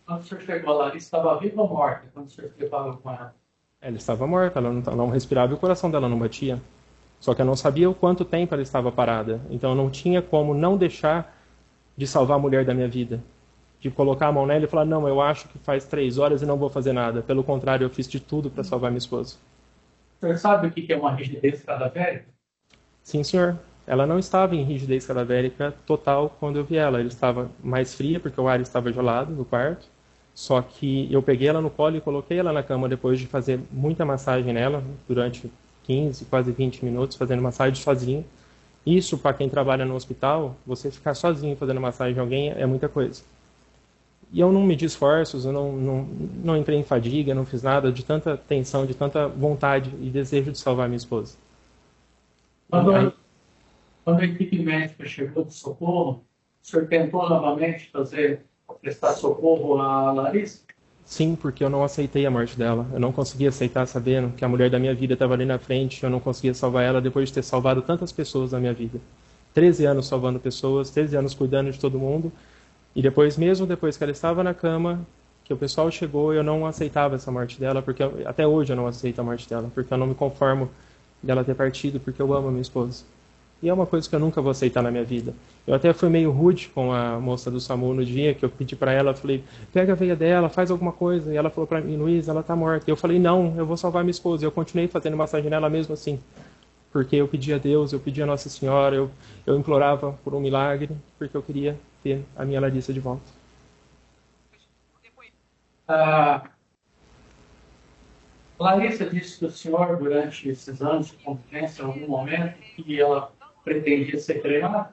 Quando o senhor chegou, a Larissa estava viva ou morta? Quando o senhor falou com ela? Ela estava morta, ela não respirava e o coração dela não batia. Só que eu não sabia o quanto tempo ela estava parada. Então eu não tinha como não deixar de salvar a mulher da minha vida. De colocar a mão nela e falar, não, eu acho que faz 3 horas e não vou fazer nada. Pelo contrário, eu fiz de tudo para salvar minha esposa. O senhor sabe o que é uma rigidez cadavérica? Sim, senhor. Ela não estava em rigidez cadavérica total quando eu vi ela. Ela estava mais fria, porque o ar estava gelado no quarto. Só que eu peguei ela no colo e coloquei ela na cama depois de fazer muita massagem nela, durante 15, quase 20 minutos, fazendo massagem sozinho. Isso, para quem trabalha no hospital, você ficar sozinho fazendo massagem de alguém é muita coisa. E eu não medi esforços, eu não entrei em fadiga, não fiz nada, de tanta tensão, de tanta vontade e desejo de salvar minha esposa. Quando a equipe médica chegou de socorro, o senhor tentou novamente prestar socorro à Larissa? Sim, porque eu não aceitei a morte dela. Eu não conseguia aceitar sabendo que a mulher da minha vida estava ali na frente, eu não conseguia salvar ela depois de ter salvado tantas pessoas na minha vida. 13 anos salvando pessoas, 13 anos cuidando de todo mundo. E depois, mesmo depois que ela estava na cama, que o pessoal chegou, eu não aceitava essa morte dela, porque até hoje eu não aceito a morte dela, porque eu não me conformo dela ter partido, porque eu amo a minha esposa. E é uma coisa que eu nunca vou aceitar na minha vida. Eu até fui meio rude com a moça do SAMU no dia, que eu pedi para ela, eu falei, pega a veia dela, faz alguma coisa. E ela falou para mim, Luiz, ela tá morta. E eu falei, não, eu vou salvar minha esposa. E eu continuei fazendo massagem nela mesmo assim. Porque eu pedi a Deus, eu pedi a Nossa Senhora, eu implorava por um milagre, porque eu queria ter a minha Larissa de volta. Larissa disse que o senhor, durante esses anos de convivência, em algum momento, que ela pretendia ser cremada?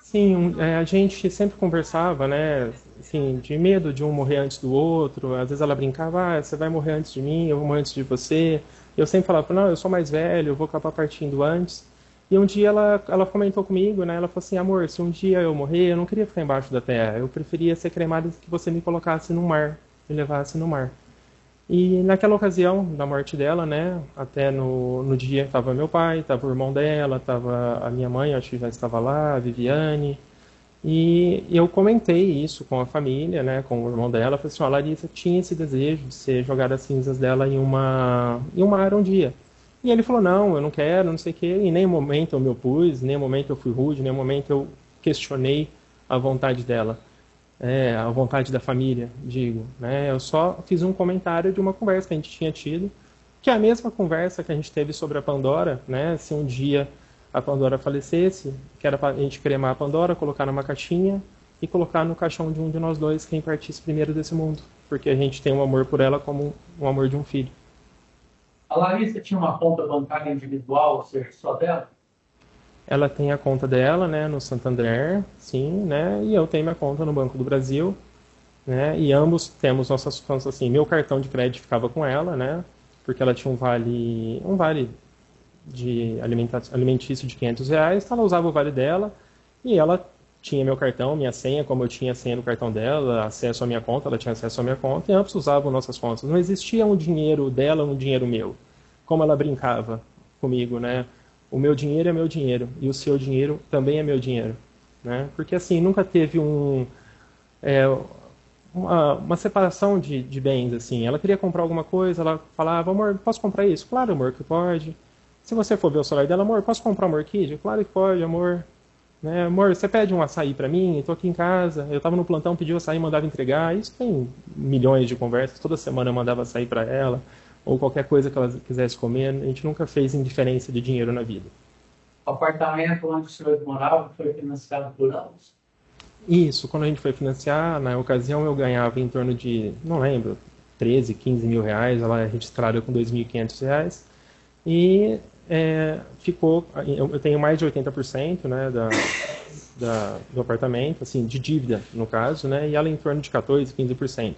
Sim, a gente sempre conversava, né, assim, de medo de um morrer antes do outro. Às vezes ela brincava, você vai morrer antes de mim, eu vou morrer antes de você. Eu sempre falava, não, eu sou mais velho, eu vou acabar partindo antes. E um dia ela comentou comigo, né, ela falou assim, amor, se um dia eu morrer, eu não queria ficar embaixo da terra, eu preferia ser cremada que você me colocasse no mar, me levasse no mar. E naquela ocasião da morte dela, né, até no dia estava meu pai, estava o irmão dela, estava a minha mãe, acho que já estava lá, a Viviane, e eu comentei isso com a família, né, com o irmão dela, falei assim, ó, a Larissa tinha esse desejo de ser jogada as cinzas dela em uma área um dia. E ele falou, não, eu não quero, não sei o quê, em nenhum momento eu me opus, em nenhum momento eu fui rude, em nenhum momento eu questionei a vontade dela, a vontade da família, digo, né, eu só fiz um comentário de uma conversa que a gente tinha tido, que é a mesma conversa que a gente teve sobre a Pandora, né, se um dia a Pandora falecesse, que era para a gente cremar a Pandora, colocar numa caixinha e colocar no caixão de um de nós dois quem partisse primeiro desse mundo, porque a gente tem um amor por ela como um amor de um filho. A Larissa tinha uma conta bancária individual, ou seja, só dela? Ela tem a conta dela, né, no Santander, sim, né, e eu tenho minha conta no Banco do Brasil, né, e ambos temos nossas contas, assim, meu cartão de crédito ficava com ela, né, porque ela tinha um vale de alimentício de R$ 500, ela usava o vale dela e ela tinha meu cartão, minha senha, como eu tinha a senha no cartão dela, acesso à minha conta, ela tinha acesso à minha conta, e ambos usavam nossas contas. Não existia um dinheiro dela, um dinheiro meu. Como ela brincava comigo, né? O meu dinheiro é meu dinheiro e o seu dinheiro também é meu dinheiro, né? Porque assim, nunca teve uma separação de bens, assim. Ela queria comprar alguma coisa, ela falava, amor, posso comprar isso? Claro, amor, que pode. Se você for ver o celular dela, amor, posso comprar um orquídea? Claro que pode, amor. Né? Amor, você pede um açaí pra mim? Eu tô aqui em casa. Eu tava no plantão, pedi o açaí, mandava entregar. Isso tem milhões de conversas. Toda semana eu mandava açaí pra ela. Ou qualquer coisa que ela quisesse comer. A gente nunca fez indiferença de dinheiro na vida. O apartamento onde o senhor morava foi financiado por ambos? Isso, quando a gente foi financiar, na ocasião eu ganhava em torno de, não lembro, 13, 15 mil reais. Ela é registrada com R$ 2.500. E ficou, eu tenho mais de 80%, né, do apartamento, assim, de dívida, no caso, né, e ela em torno de 14, 15%.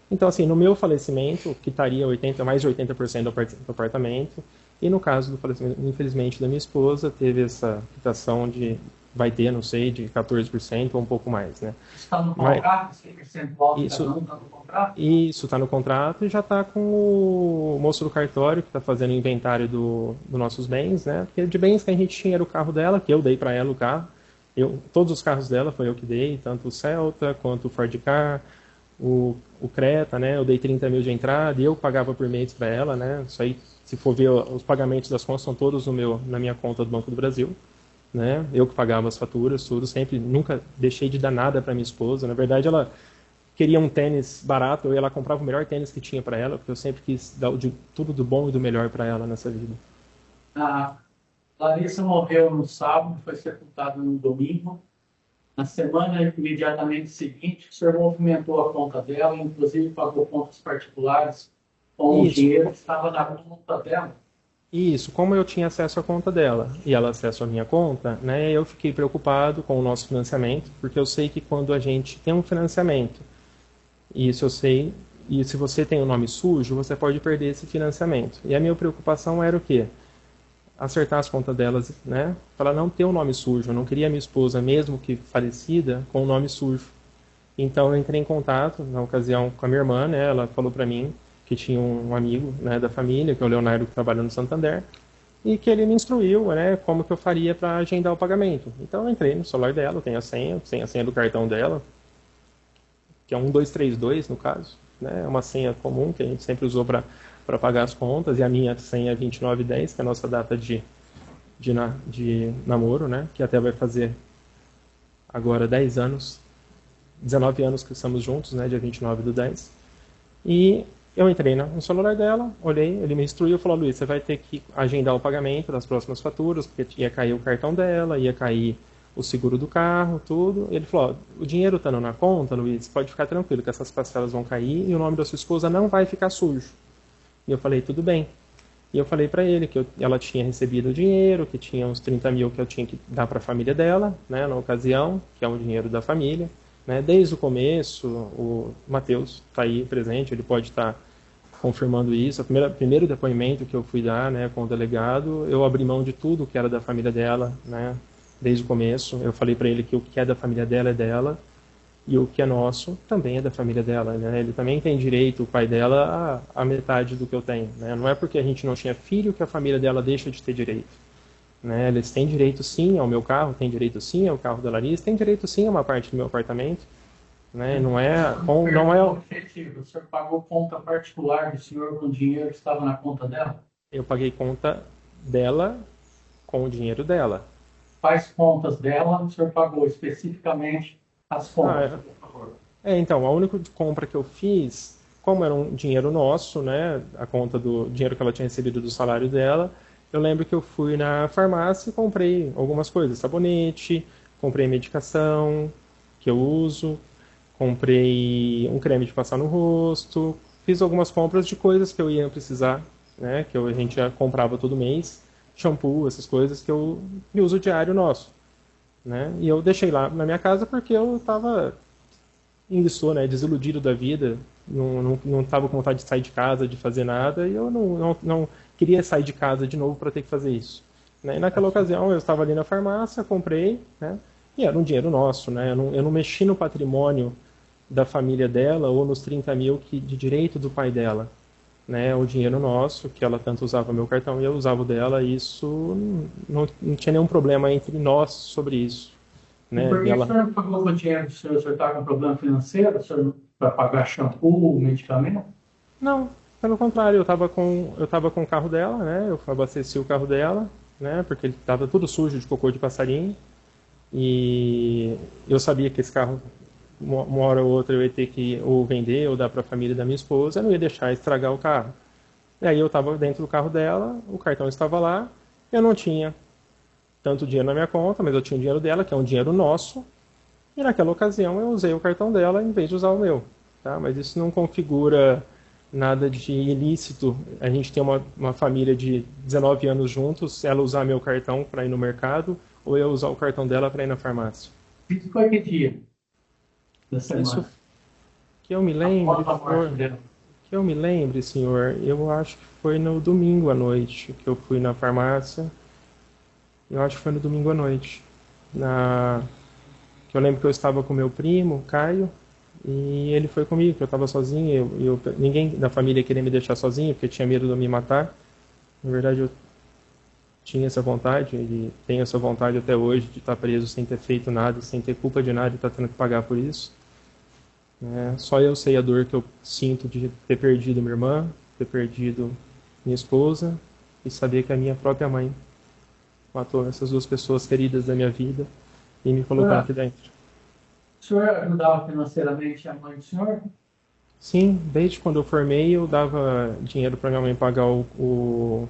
Então, assim, no meu falecimento, quitaria mais de 80% do apartamento, e no caso do falecimento, infelizmente, da minha esposa, teve essa quitação vai ter, não sei, de 14% ou um pouco mais, né. Está no contrato? 100% volta Isso, cada um está no contrato? Isso, está no contrato e já está com o moço do cartório que está fazendo o inventário dos nossos bens, né? Porque de bens que a gente tinha era o carro dela, que eu dei para ela o carro. Todos os carros dela foi eu que dei, tanto o Celta quanto o Ford Ka, o Creta, né? Eu dei 30 mil de entrada e eu pagava por mês para ela, né? Isso aí, se for ver, os pagamentos das contas são todos na minha conta do Banco do Brasil. Né? Eu que pagava as faturas, tudo, sempre, nunca deixei de dar nada para minha esposa. Na verdade, ela queria um tênis barato, eu ia lá comprava o melhor tênis que tinha para ela, porque eu sempre quis dar tudo do bom e do melhor para ela nessa vida. A Larissa morreu no sábado, foi sepultada no domingo. Na semana imediatamente seguinte, o senhor movimentou a conta dela, inclusive pagou contas particulares com o dinheiro que estava na conta dela. Isso, como eu tinha acesso à conta dela e ela acesso à minha conta, né, eu fiquei preocupado com o nosso financiamento, porque eu sei que quando a gente tem um financiamento, isso eu sei, e se você tem o nome sujo, você pode perder esse financiamento. E a minha preocupação era o quê? Acertar as contas delas, né, para não ter o nome sujo. Eu não queria a minha esposa, mesmo que falecida, com o nome sujo. Então eu entrei em contato, na ocasião, com a minha irmã, né, ela falou para mim que tinha um amigo, né, da família, que é o Leonardo, que trabalha no Santander, e que ele me instruiu, né, como que eu faria para agendar o pagamento. Então eu entrei no celular dela, tenho a senha do cartão dela, que é 1232 no caso, né, é uma senha comum que a gente sempre usou para pagar as contas, e a minha senha é 2910, que é a nossa data de namoro, né, que até vai fazer agora 10 anos, 19 anos que estamos juntos, né, dia 29/10, e eu entrei no celular dela, olhei, ele me instruiu, falou, Luiz, você vai ter que agendar o pagamento das próximas faturas, porque ia cair o cartão dela, ia cair o seguro do carro, tudo. Ele falou, o dinheiro estando na conta, Luiz, pode ficar tranquilo, que essas parcelas vão cair e o nome da sua esposa não vai ficar sujo. E eu falei, tudo bem. E eu falei para ele que ela tinha recebido o dinheiro, que tinha uns 30 mil que eu tinha que dar para a família dela, né, na ocasião, que é um dinheiro da família. Né? Desde o começo, o Matheus está aí presente, ele pode estar confirmando isso. O primeiro depoimento que eu fui dar, né, com o delegado, eu abri mão de tudo que era da família dela, né, desde o começo. Eu falei para ele que o que é da família dela é dela, E o que é nosso também é da família dela, né? Ele também tem direito, o pai dela, a metade do que eu tenho, né? Não é porque a gente não tinha filho que a família dela deixa de ter direito, né? Eles têm direito sim ao meu carro, têm direito sim ao carro da Larissa, têm direito sim a uma parte do meu apartamento, né? Não é... Não é objetivo. O senhor pagou conta particular do senhor com dinheiro que estava na conta dela? eu paguei conta dela com o dinheiro dela. Quais contas dela o senhor pagou especificamente as contas, por favor? Então, a única compra que eu fiz, como era um dinheiro nosso, né, a conta do dinheiro que ela tinha recebido do salário dela, eu lembro que eu fui na farmácia e comprei algumas coisas, sabonete, comprei medicação que eu uso, comprei um creme de passar no rosto, fiz algumas compras de coisas que eu ia precisar, né, que a gente já comprava todo mês, shampoo, essas coisas que eu uso diário nosso, né, e eu deixei lá na minha casa porque eu estava ainda estou, né, desiludido da vida, não estava com vontade de sair de casa, de fazer nada, e eu não queria sair de casa de novo para ter que fazer isso. Né? E naquela ocasião eu estava ali na farmácia, comprei, né, e era um dinheiro nosso, né, eu não mexi no patrimônio da família dela ou nos 30 mil de direito do pai dela. Né, o dinheiro nosso, que ela tanto usava meu cartão e eu usava o dela, isso não tinha nenhum problema entre nós sobre isso. Né? Por que o senhor não pagou o dinheiro do senhor? O senhor estava com problema financeiro? O senhor para pagar shampoo, medicamento? Não, pelo contrário, eu estava com o carro dela, né? Eu abasteci o carro dela, né? Porque ele estava tudo sujo de cocô de passarinho. E eu sabia que esse carro, uma hora ou outra, eu ia ter que ou vender ou dar para a família da minha esposa. Eu não ia deixar estragar o carro. E aí eu estava dentro do carro dela, o cartão estava lá, eu não tinha tanto dinheiro na minha conta, mas eu tinha o dinheiro dela, que é um dinheiro nosso, e naquela ocasião eu usei o cartão dela em vez de usar o meu. Tá? Mas isso não configura nada de ilícito. A gente tem uma família de 19 anos juntos, ela usar meu cartão para ir no mercado, ou eu usar o cartão dela para ir na farmácia. Isso foi que dia da semana? Isso que eu me lembre, senhor, eu acho que foi no domingo à noite que eu fui na farmácia. Eu acho que foi no domingo à noite. Que eu lembro que eu estava com meu primo, Caio, e ele foi comigo, que eu estava sozinho. Ninguém da família queria me deixar sozinho, porque tinha medo de eu me matar. Na verdade, eu tinha essa vontade, e tenho essa vontade até hoje de estar preso sem ter feito nada, sem ter culpa de nada e estar tendo que pagar por isso. Só eu sei a dor que eu sinto de ter perdido minha irmã, ter perdido minha esposa, e saber que a minha própria mãe matou essas duas pessoas queridas da minha vida e me colocou aqui dentro. O senhor ajudava financeiramente a mãe do senhor? Sim, desde quando eu formei eu dava dinheiro para minha mãe pagar o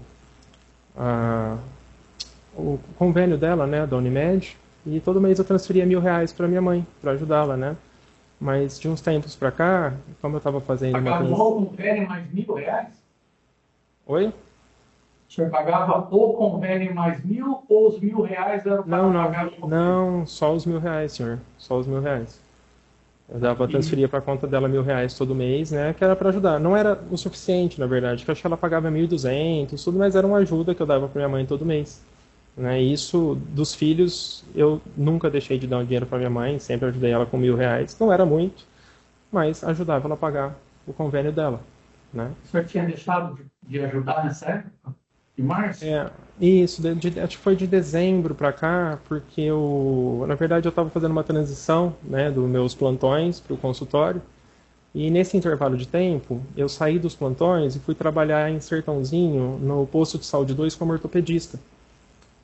convênio dela, né, da Unimed, e todo mês eu transferia R$1.000 para minha mãe, para ajudá-la, né? Mas de uns tempos para cá, como eu estava fazendo Pagava o convênio mais R$1.000? Oi? O senhor pagava o convênio mais 1.000 ou os R$1.000 eram para pagar o convênio? Não, só os R$1.000, senhor. Só os R$1.000. Eu transferia para a conta dela R$1.000 todo mês, né? Que era para ajudar. Não era o suficiente, na verdade, que eu acho que ela pagava 1.200, tudo, mas era uma ajuda que eu dava para minha mãe todo mês. Né? E isso, dos filhos, eu nunca deixei de dar um dinheiro para minha mãe, sempre ajudei ela com R$1.000. Não era muito, mas ajudava ela a pagar o convênio dela. Né? O senhor tinha deixado de ajudar nessa época? De março? Isso, acho que foi de dezembro para cá, porque na verdade eu estava fazendo uma transição, né, dos meus plantões para o consultório, e nesse intervalo de tempo eu saí dos plantões e fui trabalhar em Sertãozinho, no posto de saúde 2 como ortopedista.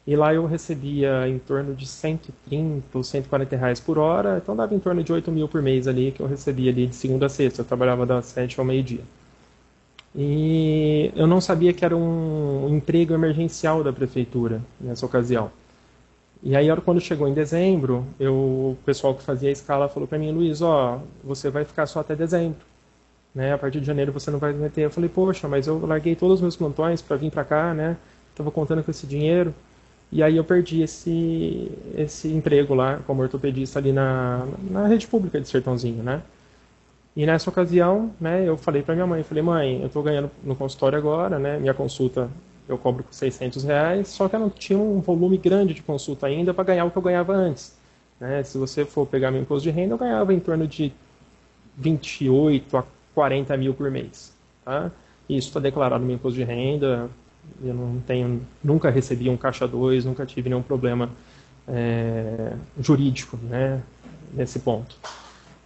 E lá eu recebia em torno de 130 ou R$140 por hora, então dava em torno de 8 mil por mês ali que eu recebia ali de segunda a sexta, eu trabalhava das 7 ao meio-dia. E eu não sabia que era um emprego emergencial da prefeitura nessa ocasião. E aí, quando chegou em dezembro, o pessoal que fazia a escala falou para mim: Luiz, você vai ficar só até dezembro. Né? A partir de janeiro você não vai meter. Eu falei: poxa, mas eu larguei todos os meus plantões para vir para cá, né? Estava contando com esse dinheiro. E aí eu perdi esse emprego lá como ortopedista ali na rede pública de Sertãozinho, né? E nessa ocasião, né, eu falei para minha mãe, mãe, eu estou ganhando no consultório agora, né, minha consulta eu cobro por R$600, só que eu não tinha um volume grande de consulta ainda para ganhar o que eu ganhava antes. né? Se você for pegar meu imposto de renda, eu ganhava em torno de 28 a 40 mil por mês, tá? Isso está declarado no meu imposto de renda. Eu não tenho, nunca recebi um caixa 2, nunca tive nenhum problema jurídico, né, nesse ponto.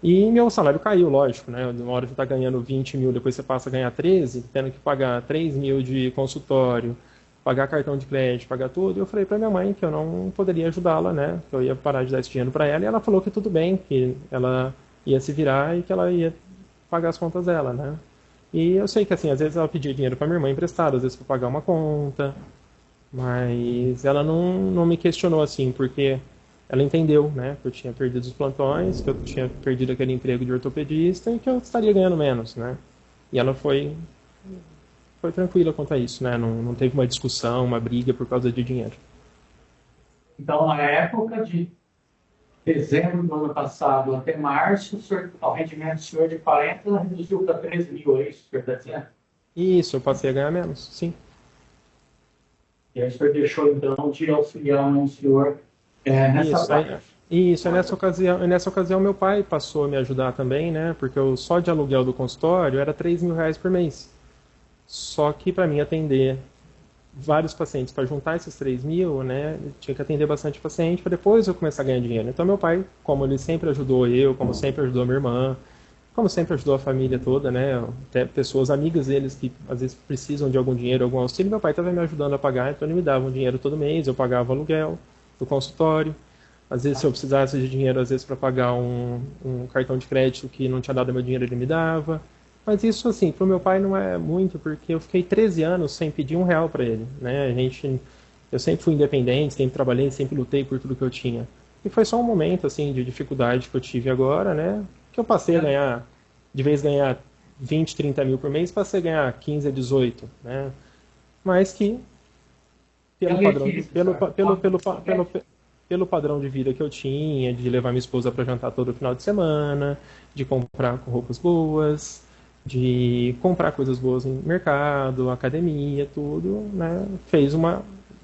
E meu salário caiu, lógico, né? Uma hora você está ganhando 20 mil, depois você passa a ganhar 13, tendo que pagar 3 mil de consultório, pagar cartão de crédito, pagar tudo. Eu falei para minha mãe que eu não poderia ajudá-la, né? Que eu ia parar de dar esse dinheiro para ela, e ela falou que tudo bem, que ela ia se virar e que ela ia pagar as contas dela, né? E eu sei que, assim, às vezes ela pedia dinheiro para minha irmã emprestado, às vezes para pagar uma conta, mas ela não me questionou, assim, porque ela entendeu, né, que eu tinha perdido os plantões, que eu tinha perdido aquele emprego de ortopedista e que eu estaria ganhando menos, né? E ela foi tranquila quanto a isso, né? Não teve uma discussão, uma briga por causa de dinheiro. Então, na época de dezembro do ano passado até março, o rendimento do senhor de 40 reduziu para 13 mil, é isso que o senhor está dizendo? Isso, eu passei a ganhar menos, sim. E aí o senhor deixou, então, de auxiliar o senhor nessa parte. Isso, nessa ocasião meu pai passou a me ajudar também, né? Porque eu só de aluguel do consultório era 3 mil reais por mês. Só que para mim atender vários pacientes, para juntar esses 3 mil, né, tinha que atender bastante paciente para depois eu começar a ganhar dinheiro. Então meu pai, como ele sempre ajudou eu, como sempre ajudou minha irmã, como sempre ajudou a família toda, né, até pessoas amigas deles que às vezes precisam de algum dinheiro, algum auxílio, meu pai estava me ajudando a pagar, então ele me dava um dinheiro todo mês, eu pagava o aluguel do consultório. Às vezes se eu precisasse de dinheiro, às vezes para pagar um cartão de crédito que não tinha dado meu dinheiro, ele me dava. Mas isso, assim, pro meu pai não é muito, porque eu fiquei 13 anos sem pedir R$ 1 para ele, né? Eu sempre fui independente, sempre trabalhei, sempre lutei por tudo que eu tinha. E foi só um momento, assim, de dificuldade que eu tive agora, né? Que eu passei a ganhar, de vez ganhar 20, 30 mil por mês, passei a ganhar 15 a 18, né? Mas que, pelo padrão de vida que eu tinha, de levar minha esposa para jantar todo final de semana, de comprar roupas boas, de comprar coisas boas no mercado, academia, tudo, né,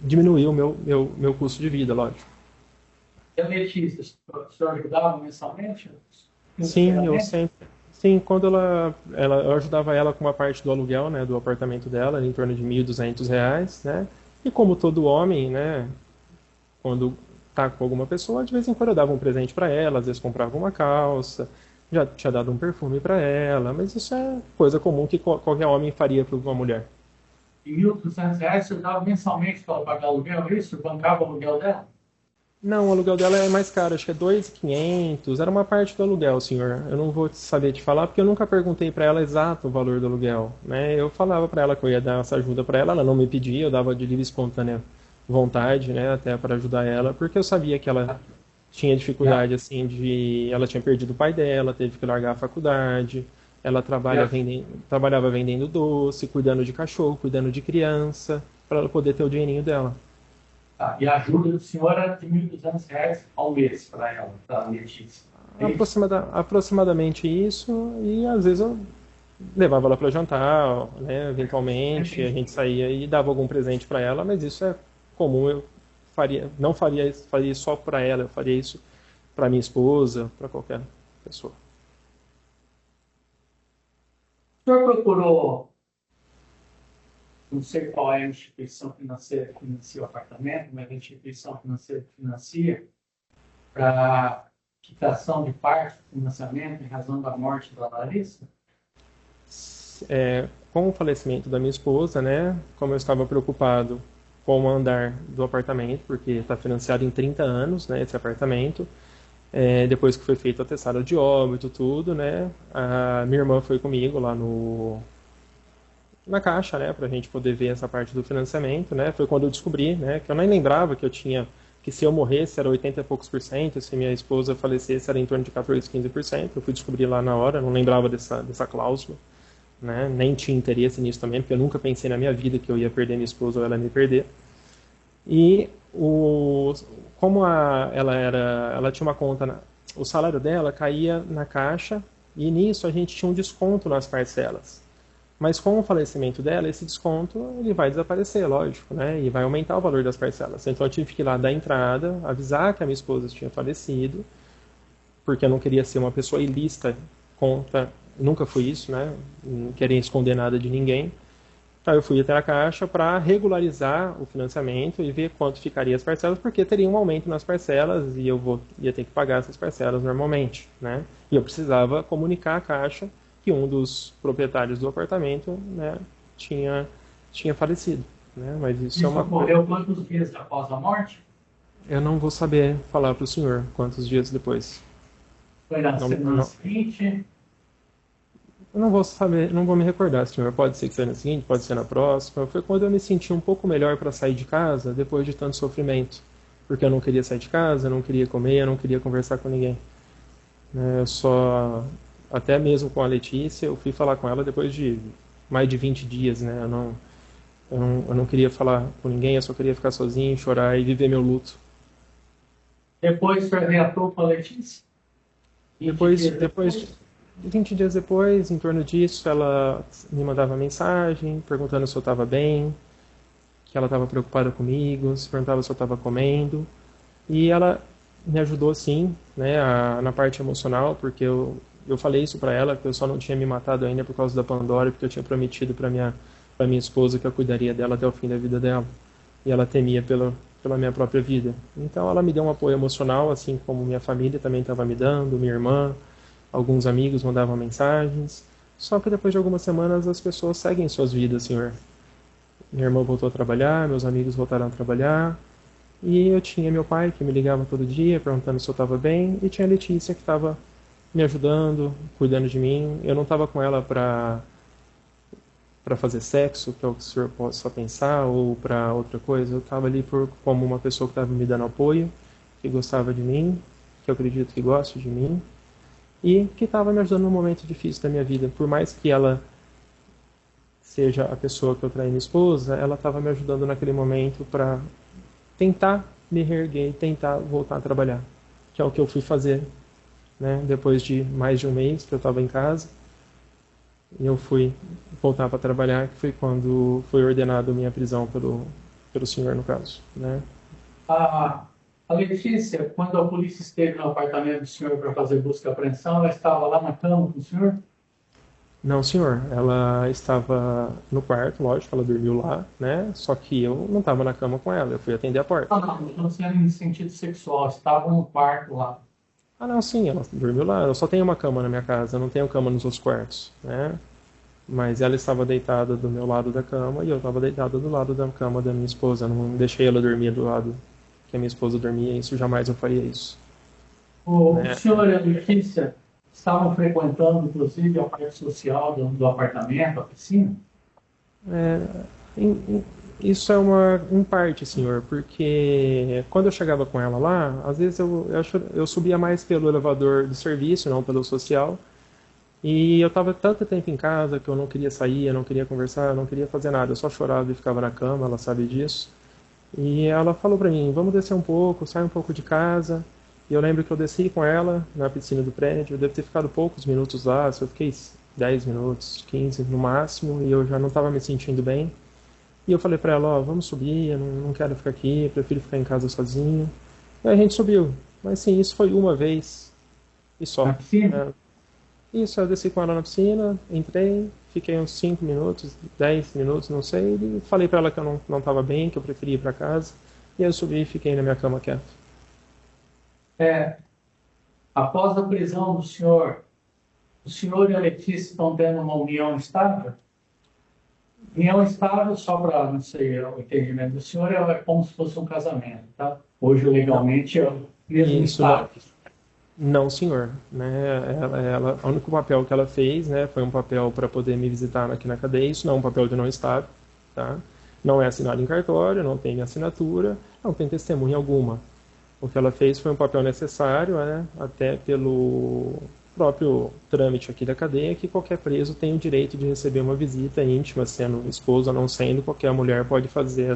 diminuiu o meu custo de vida, lógico. E a Letícia, o senhor ajudava mensalmente? Sim, quando eu ajudava ela com uma parte do aluguel, né, do apartamento dela, em torno de R$ 1.200, né, e como todo homem, né, quando tá com alguma pessoa, de vez em quando eu dava um presente para ela, às vezes comprava uma calça, já tinha dado um perfume para ela, mas isso é coisa comum que qualquer homem faria para uma mulher. E R$ 1.200 você dava mensalmente para ela pagar aluguel, é isso? Bancava o aluguel dela? Não, o aluguel dela é mais caro, acho que é 2.500, era uma parte do aluguel, senhor. Eu não vou saber te falar, porque eu nunca perguntei para ela exato o valor do aluguel, né? Eu falava para ela que eu ia dar essa ajuda para ela não me pedia, eu dava de livre e espontânea vontade, né, até para ajudar ela, porque eu sabia que ela tinha dificuldade, assim, ela tinha perdido o pai dela, teve que largar a faculdade, ela trabalhava vendendo doce, cuidando de cachorro, cuidando de criança, para ela poder ter o dinheirinho dela. E a ajuda do senhor era de R$ 1.200 ao mês para ela, para a Letícia. Aproximadamente isso, e às vezes eu levava ela para jantar, né, eventualmente, a gente saía e dava algum presente para ela, mas isso é comum, eu não faria isso só para ela, eu faria isso para minha esposa, para qualquer pessoa. O senhor procurou, não sei qual é a instituição financeira que financia o apartamento, mas a instituição financeira que financia para quitação de parte do financiamento em razão da morte da Larissa? Com o falecimento da minha esposa, né, como eu estava preocupado com o andar do apartamento, porque está financiado em 30 anos, né, esse apartamento. Depois que foi feito o atestado de óbito, tudo, né, a minha irmã foi comigo lá na Caixa, né, para a gente poder ver essa parte do financiamento, né, foi quando eu descobri, né, que eu nem lembrava que se eu morresse era 80 e poucos por cento, se minha esposa falecesse era em torno de 14, 15%, eu fui descobrir lá na hora, não lembrava dessa cláusula, né, nem tinha interesse nisso também, porque eu nunca pensei na minha vida que eu ia perder minha esposa ou ela me perder. E como ela tinha uma conta, o salário dela caía na Caixa e nisso a gente tinha um desconto nas parcelas. Mas com o falecimento dela, esse desconto ele vai desaparecer, lógico, né? E vai aumentar o valor das parcelas. Então eu tive que ir lá dar entrada, avisar que a minha esposa tinha falecido, porque eu não queria ser uma pessoa ilícita contra... Nunca fui isso, né? Não queria esconder nada de ninguém. Então eu fui até a Caixa para regularizar o financiamento e ver quanto ficaria as parcelas, porque teria um aumento nas parcelas e ia ter que pagar essas parcelas normalmente, né? E eu precisava comunicar à Caixa que um dos proprietários do apartamento, né, tinha falecido, né? Mas isso é uma ocorreu quantos dias após a morte? Eu não vou saber falar para o senhor quantos dias depois. Foi na semana seguinte? Eu não vou saber, não vou me recordar, senhor. Pode ser que seja na seguinte, pode ser na próxima. Foi quando eu me senti um pouco melhor para sair de casa, depois de tanto sofrimento. Porque eu não queria sair de casa, não queria comer, eu não queria conversar com ninguém. Eu só, até mesmo com a Letícia, eu fui falar com ela depois de mais de 20 dias, né? Eu não queria falar com ninguém, eu só queria ficar sozinho, chorar e viver meu luto. Depois o senhor reatou com a Letícia? Depois, 20 dias depois, em torno disso, ela me mandava mensagem perguntando se eu estava bem, que ela estava preocupada comigo, se perguntava se eu estava comendo. E ela me ajudou, sim, né, na parte emocional, porque eu falei isso para ela, que eu só não tinha me matado ainda por causa da Pandora, porque eu tinha prometido para minha esposa que eu cuidaria dela até o fim da vida dela. E ela temia pela minha própria vida. Então ela me deu um apoio emocional, assim como minha família também estava me dando, minha irmã. Alguns amigos mandavam mensagens. Só que depois de algumas semanas as pessoas seguem suas vidas, senhor. Minha irmã voltou a trabalhar, meus amigos voltaram a trabalhar. E eu tinha meu pai que me ligava todo dia perguntando se eu estava bem. E tinha a Letícia que estava me ajudando, cuidando de mim. Eu não estava com ela para fazer sexo, que é o que o senhor possa pensar, ou para outra coisa. Eu estava ali como uma pessoa que estava me dando apoio, que gostava de mim, que eu acredito que gosta de mim. E que estava me ajudando num momento difícil da minha vida. Por mais que ela seja a pessoa que eu traí minha esposa, ela estava me ajudando naquele momento para tentar me reerguer e tentar voltar a trabalhar. Que é o que eu fui fazer, né? Depois de mais de um mês que eu estava em casa. E eu fui voltar para trabalhar, que foi quando foi ordenado minha prisão pelo senhor, no caso, né? A Letícia, quando a polícia esteve no apartamento do senhor para fazer busca e apreensão, ela estava lá na cama com o senhor? Não, senhor. Ela estava no quarto, lógico, ela dormiu lá, né? Só que eu não estava na cama com ela, eu fui atender a porta. Não estou sendo em sentido sexual, estava no quarto lá. Não, sim, ela dormiu lá. Eu só tenho uma cama na minha casa, eu não tenho cama nos outros quartos, né? Mas ela estava deitada do meu lado da cama e eu estava deitada do lado da cama da minha esposa. Eu não deixei ela dormir do lado que a minha esposa dormia, isso jamais eu faria isso. O senhor e a Letícia estavam frequentando, inclusive, a parte social do apartamento, a piscina? Isso é em parte, senhor, porque quando eu chegava com ela lá, às vezes eu subia mais pelo elevador do serviço, não pelo social, e eu estava tanto tempo em casa que eu não queria sair, eu não queria conversar, eu não queria fazer nada, eu só chorava e ficava na cama, ela sabe disso. E ela falou pra mim, vamos descer um pouco, sai um pouco de casa. E eu lembro que eu desci com ela na piscina do prédio, eu devo ter ficado poucos minutos lá, eu fiquei 10 minutos, 15 no máximo, e eu já não estava me sentindo bem. E eu falei pra ela, vamos subir, eu não quero ficar aqui, eu prefiro ficar em casa sozinho. E aí a gente subiu, mas sim, isso foi uma vez e só. Na piscina? Isso, eu desci com ela na piscina, entrei, fiquei uns 5 minutos, 10 minutos, não sei, e falei pra ela que eu não estava bem, que eu preferia ir pra casa, e eu subi e fiquei na minha cama quieto. Após a prisão do senhor, o senhor e a Letícia estão tendo uma união estável? União estável, só para, não sei, o entendimento do senhor, é como se fosse um casamento, tá? Hoje, legalmente, é o mesmo status. Não, senhor. Né? O único papel que ela fez, né, foi um papel para poder me visitar aqui na cadeia. Isso não é um papel de não estável, tá? Não é assinado em cartório, não tem assinatura, não tem testemunha alguma. O que ela fez foi um papel necessário, né, até pelo próprio trâmite aqui da cadeia, que qualquer preso tem o direito de receber uma visita íntima, sendo esposa ou não sendo, qualquer mulher pode fazer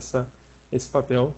esse papel